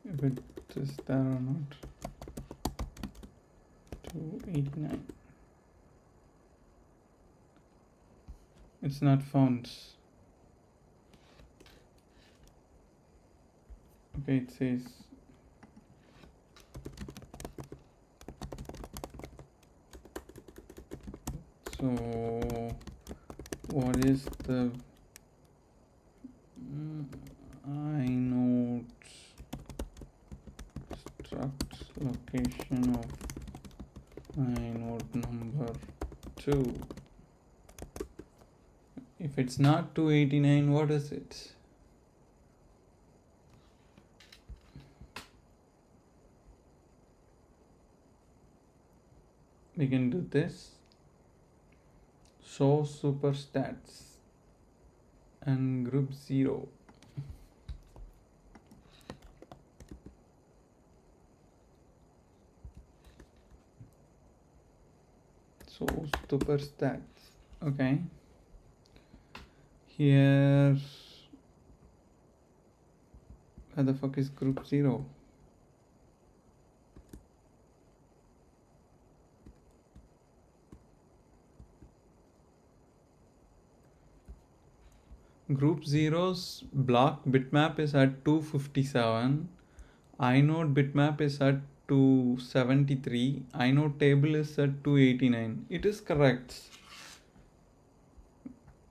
if it is there or not. 289. It's not found. Okay, it says so. What is the inode struct location of inode number 2? If it's not 289, what is it? We can do this. Show superstats and group 0. So superstats. Okay. Here, where the fuck is group 0? Group zeros block bitmap is at 257. Inode bitmap is at 273. Inode table is at 289. It is correct.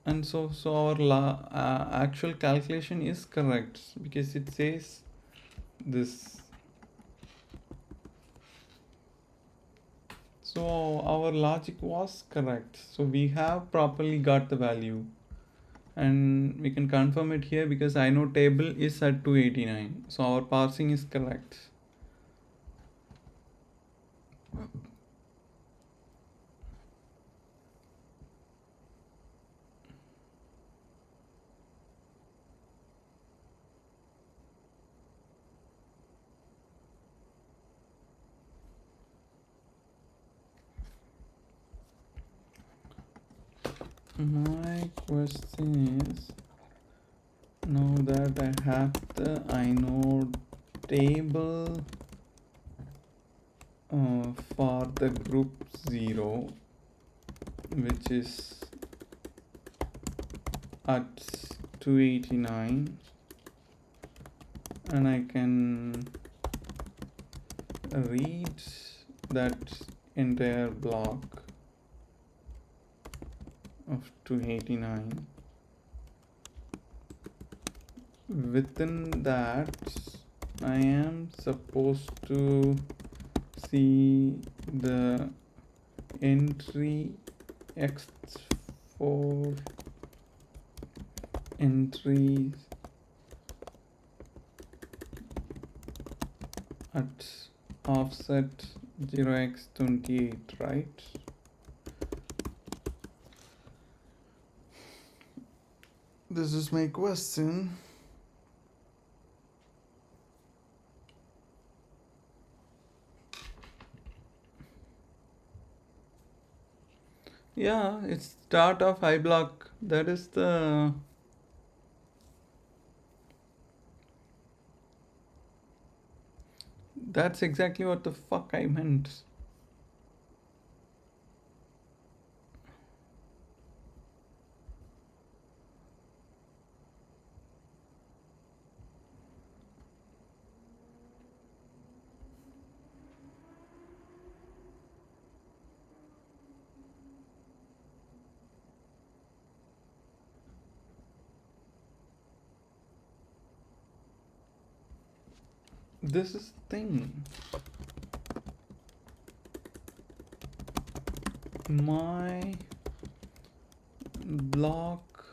And so our actual calculation is correct because it says this. So our logic was correct. So we have properly got the value. And we can confirm it here because inode table is at 289. So our parsing is correct. My question is, now that I have the inode table for the group 0, which is at 289, and I can read that entire block of 289. Within that, I am supposed to see the entry x4 entries at offset 0x28, right? This is my question. Yeah, it's start of I block. That is the... That's exactly what the fuck I meant. This is thing. My block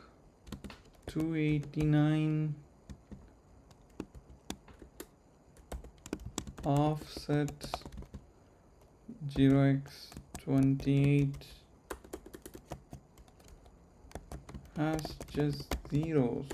289 offset 0x28 has just zeros.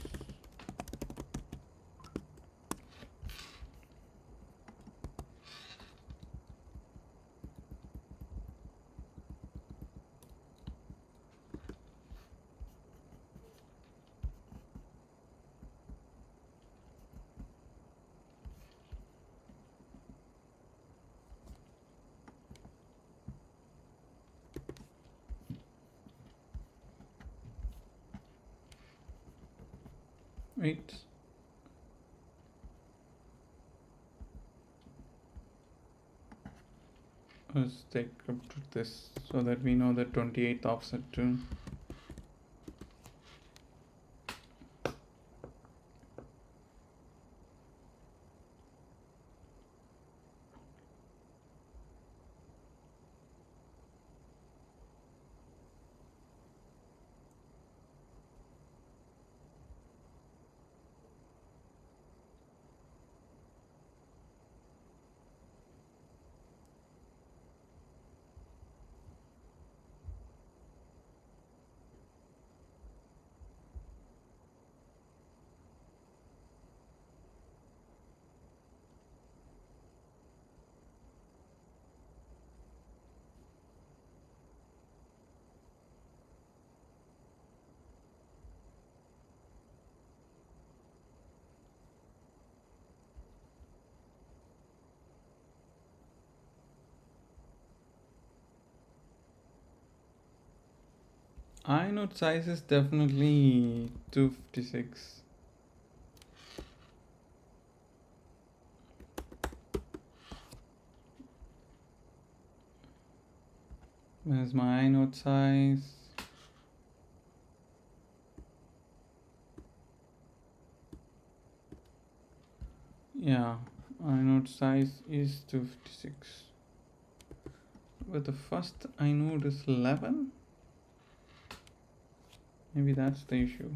Right? Let's take up to this so that we know the 28th offset too. inode size is definitely 256. Where's my inode size? Yeah, inode size is 256. But the first inode is 11? Maybe that's the issue.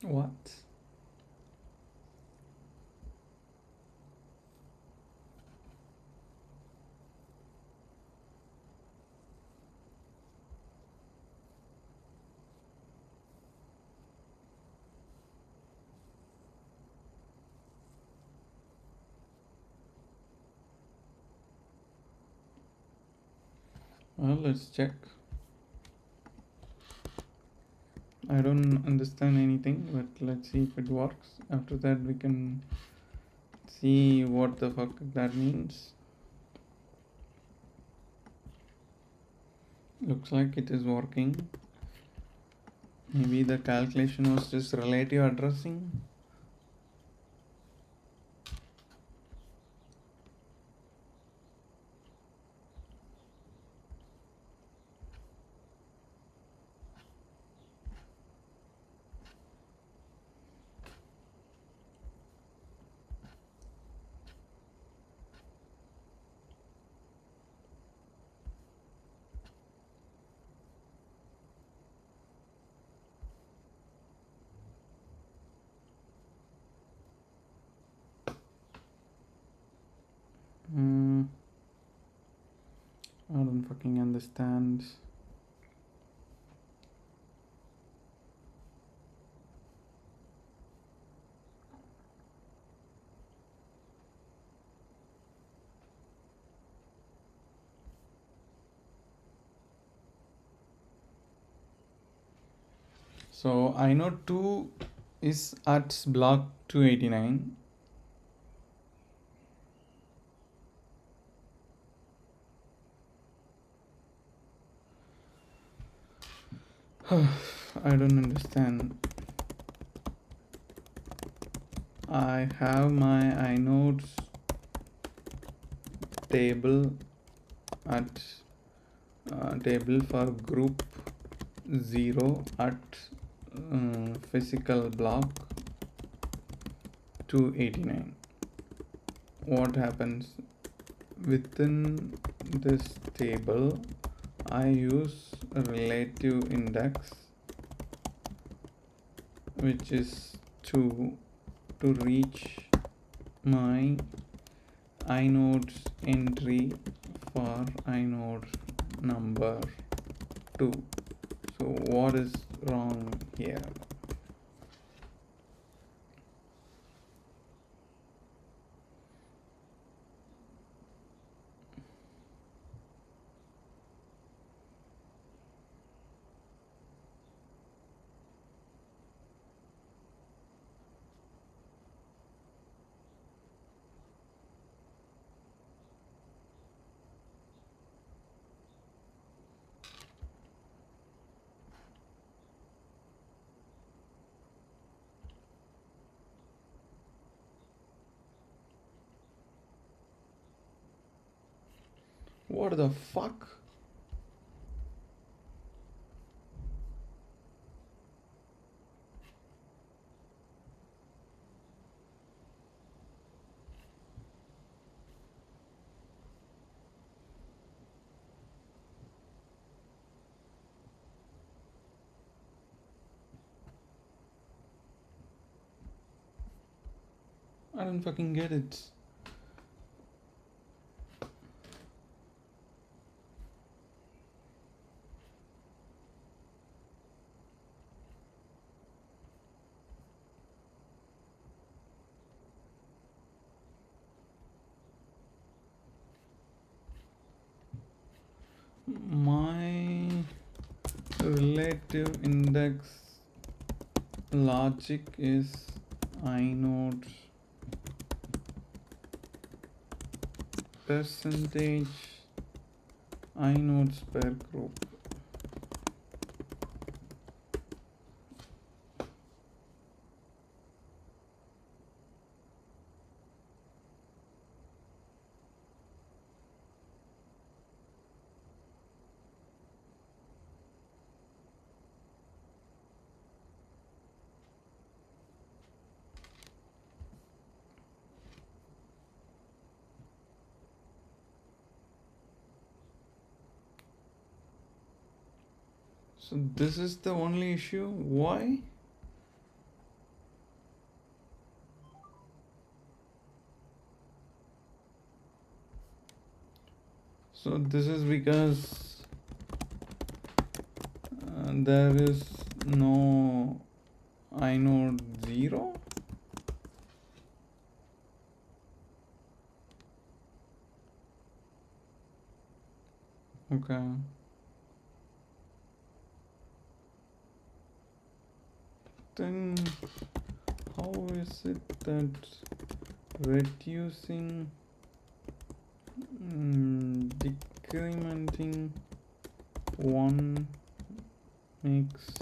What? Well, let's check. I don't understand anything, but let's see if it works. After that, we can see what the fuck that means. Looks like it is working. Maybe the calculation was just relative addressing. I don't fucking understand. So inode 2 is at block 289. I don't understand. I have my inodes table at table for group 0 at physical block 289. What happens within this table? I use a relative index, which is 2, to reach my inodes entry for inode number 2. So what is wrong here? What the fuck? I don't fucking get it. relative index logic is inode percentage inodes per group. So this is the only issue. Why? So this is because there is no inode 0. Okay. Then how is it that reducing decrementing 1 makes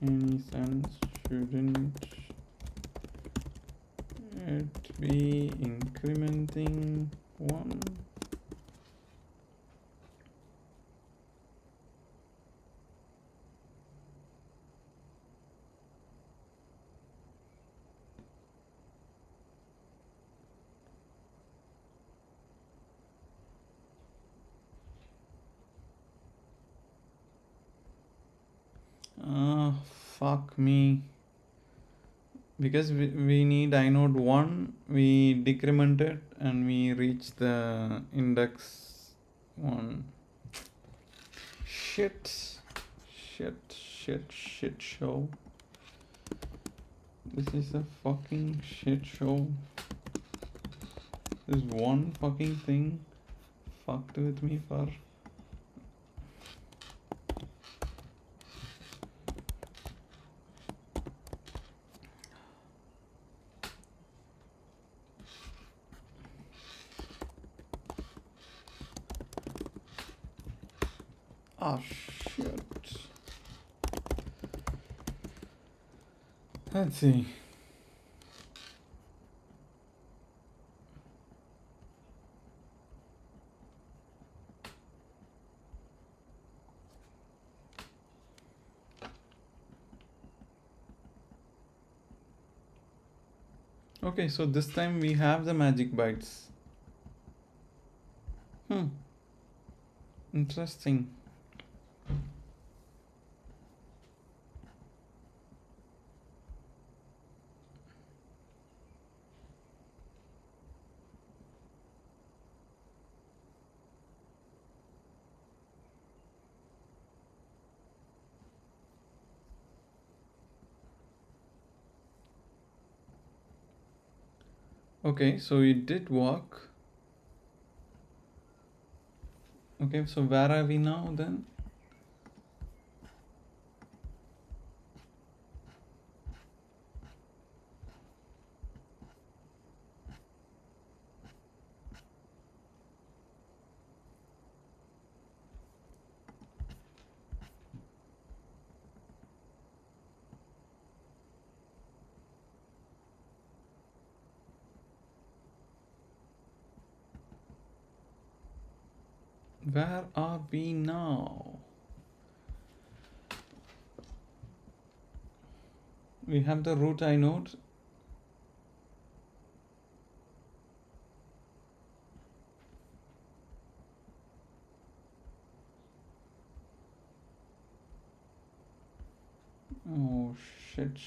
any sense? Shouldn't it be incrementing 1? Fuck me. Because we need inode 1, we decrement it and we reach the index 1. Shit show. This is a fucking shit show. This one fucking thing fucked with me for shit. Let's see. Okay, so this time we have the magic bytes. Interesting. Okay, so it did work. Okay, so where are we now then? Where are we now? We have the root inode. Oh shit.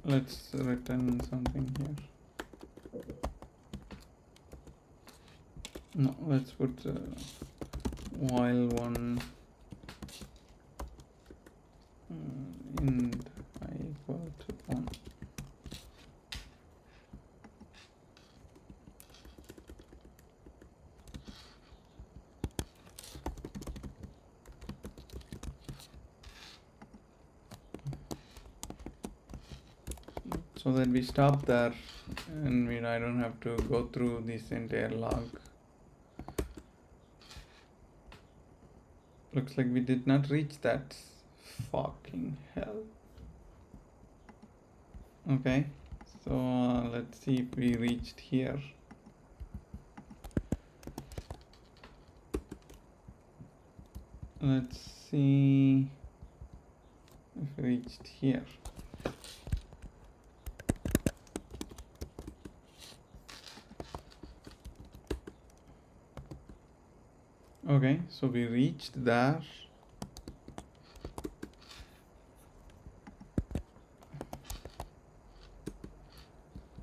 Let's return something here. No, let's put while one int I equal to 1. so that we stop there and I don't have to go through this entire log. Looks like we did not reach that. Fucking hell. Okay, so let's see if we reached here. Let's see if we reached here. Okay, so we reached there.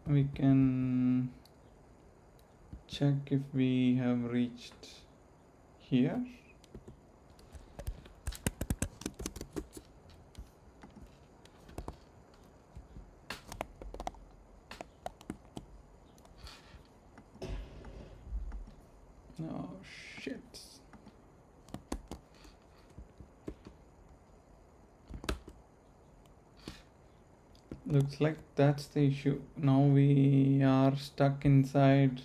We can check if we have reached here. Oh shit. Looks like that's the issue. Now we are stuck inside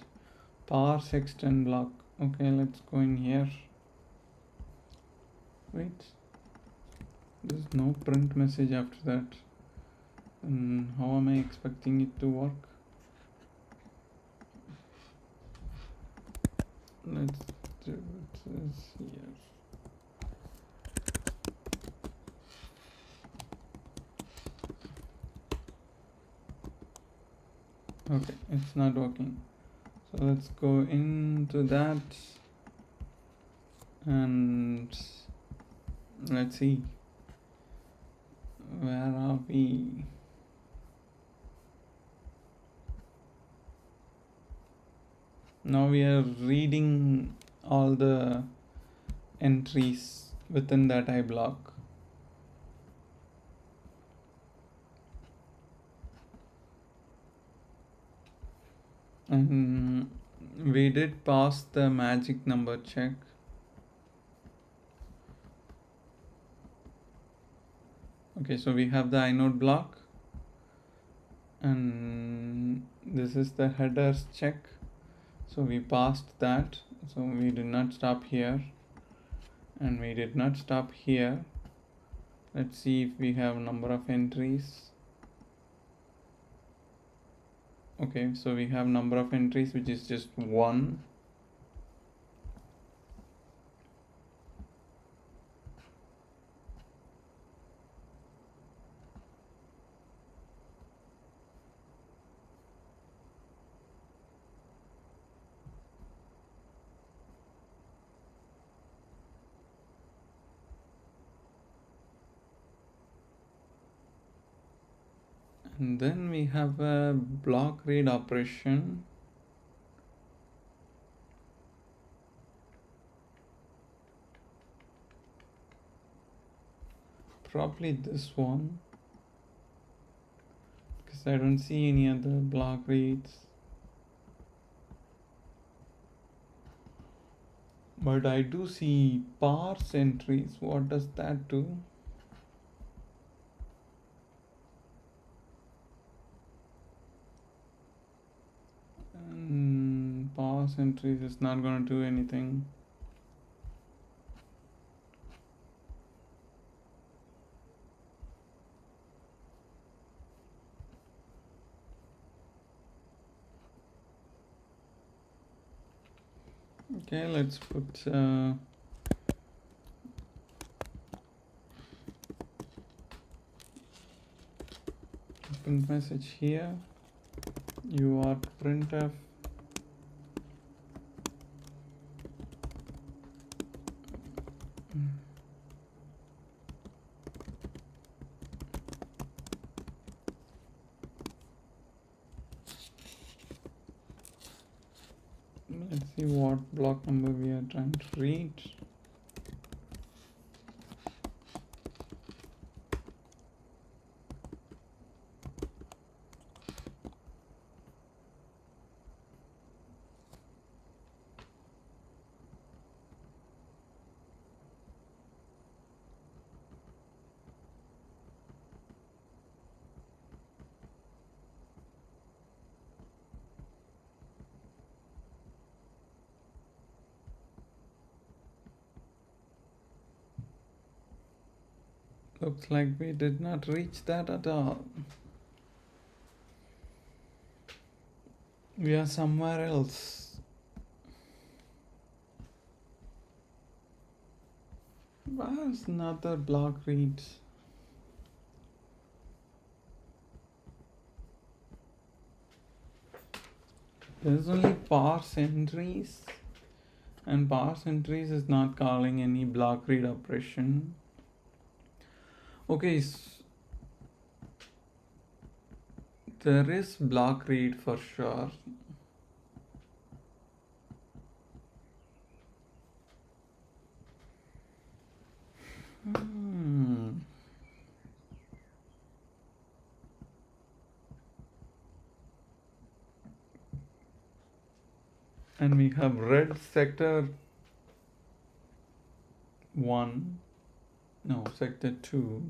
parse extend block. Okay, let's go in here. Wait, there's no print message after that. And how am I expecting it to work? Let's do this here. Okay, it's not working. So let's go into that and let's see. Where are we? Now we are reading all the entries within that I block. And we did pass the magic number check. Okay, so we have the inode block and this is the headers check. So we passed that. So we did not stop here and we did not stop here. Let's see if we have number of entries. Okay, so we have number of entries which is just 1. And then we have a block read operation. Probably this one, because I don't see any other block reads. But I do see parse entries. What does that do? Parse entries is not going to do anything. Okay, let's put print message here. You are printf. Let's see what block number we are trying to read. Looks like we did not reach that at all. We are somewhere else. Where is another block read? There's only parse entries, and parse entries is not calling any block read operation. Okay, there is block read for sure. And we have red sector 1, no, sector 2.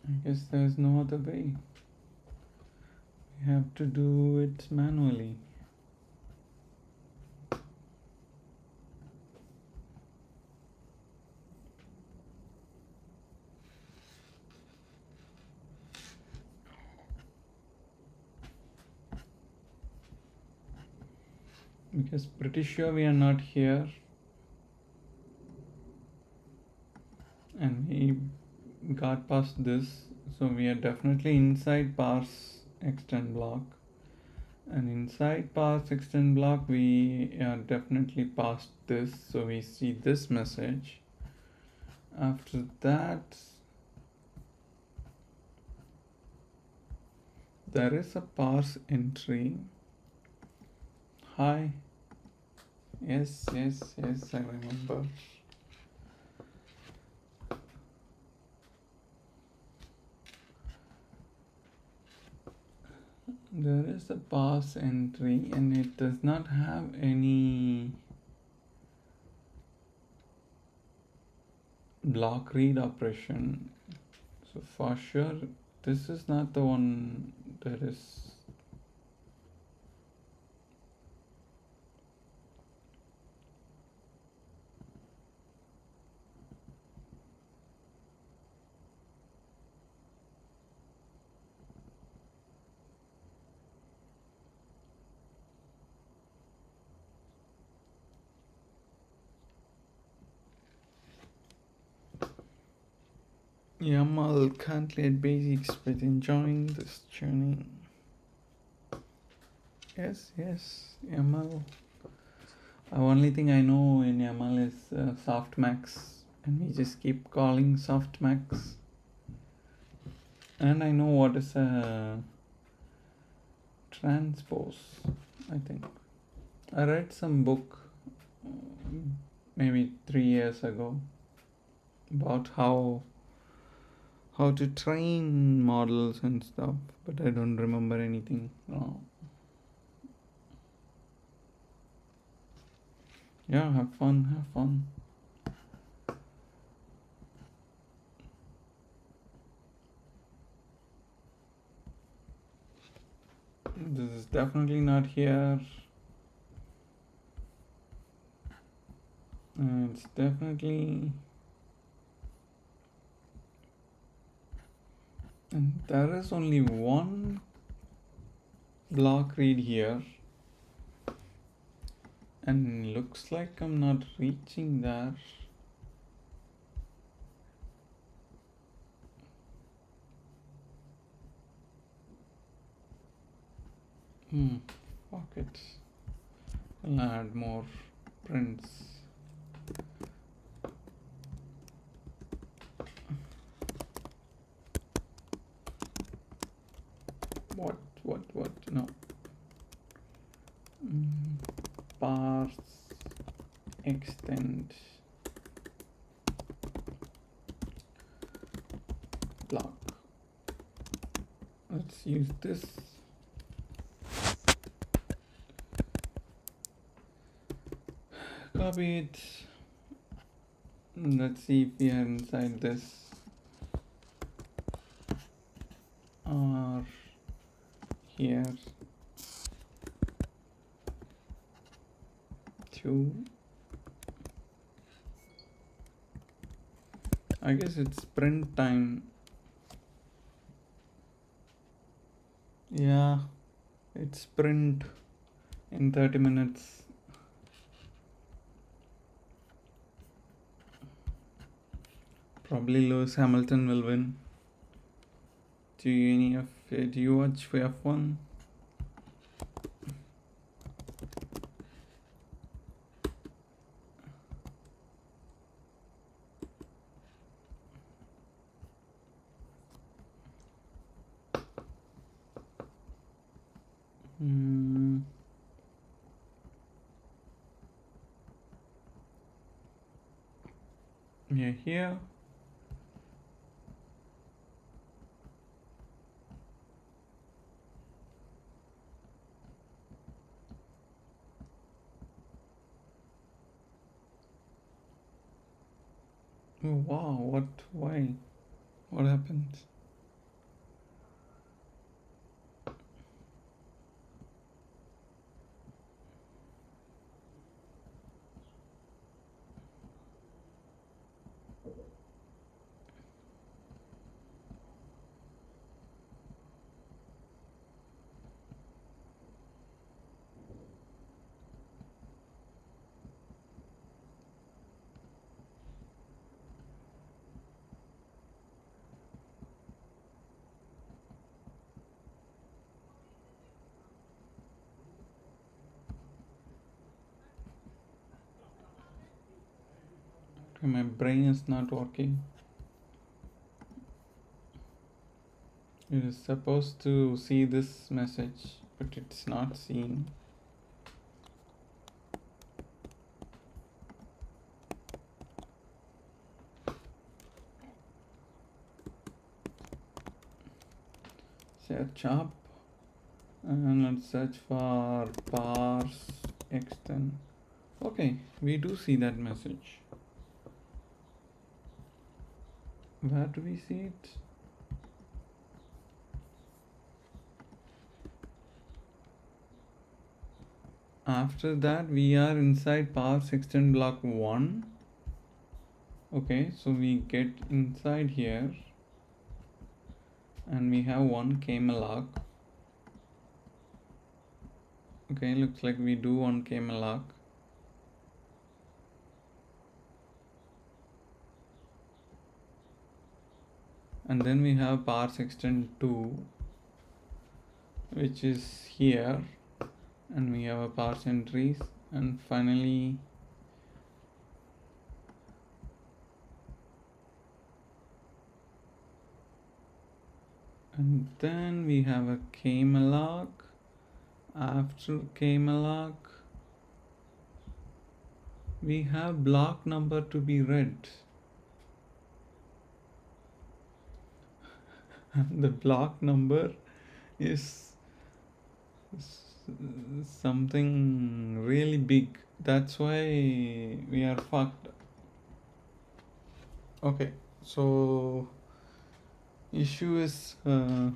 I guess there's no other way. We have to do it manually. Because pretty sure we are not here. And we got past this, so we are definitely inside parse extend block, and inside parse extend block we are definitely past this, so we see this message. After that there is a parse entry. Hi. Yes, I remember. There is a parse entry and it does not have any block read operation. So for sure, this is not the one that is. YAML can't lead basics but enjoying this journey. Yes, YAML. The only thing I know in YAML is softmax, and we just keep calling softmax. And I know what is a transpose, I think. I read some book maybe 3 years ago about how to train models and stuff, but I don't remember anything. Yeah, have fun. This is definitely not here. It's definitely, and there is only one block read here, and looks like I'm not reaching there. Fuck it. I'll add more prints. What? No. Parse extend block. Let's use this. Copy it. Let's see if we are inside this. here 2. I guess it's print time. Yeah, it's print in 30 minutes. Probably Lewis Hamilton will win. Do you watch F1? Yeah, here. Oh, wow, what? Why? What happened? Okay, my brain is not working. It is supposed to see this message, but it's not seeing. Search up and let's search for parse extend. Okay, we do see that message. Where do we see it? After that, we are inside parse extend block 1. Okay, so we get inside here and we have one kmalloc. Okay, looks like we do one kmalloc. And then we have parse extend 2, which is here, and we have a parse entries, and finally and then we have a kmalloc. After kmalloc, we have block number to be read. The block number is something really big. That's why we are fucked. Okay, so issue is the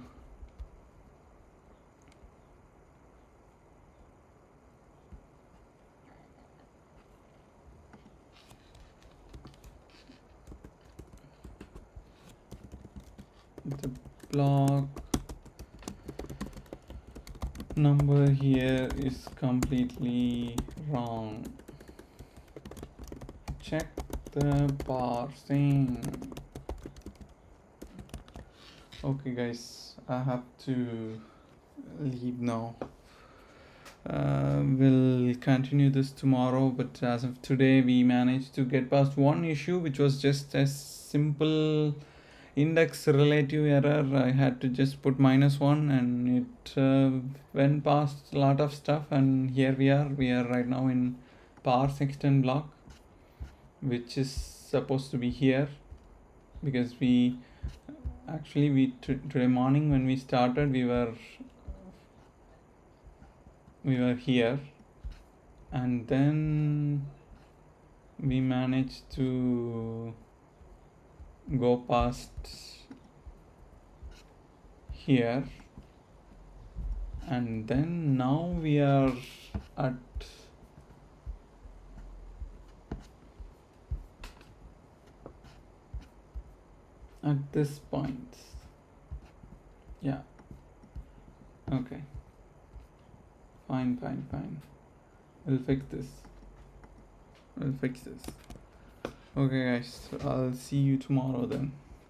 block number here is completely wrong. Check the parsing. Okay guys, I have to leave now. We'll continue this tomorrow, but as of today we managed to get past one issue, which was just a simple index relative error. I had to just put -1 and it went past a lot of stuff, and here we are right now in parse extend block, which is supposed to be here, because we actually today morning when we started we were here, and then we managed to go past here, and then now we are at this point. Yeah, okay, fine. We'll fix this. Okay guys, so I'll see you tomorrow then.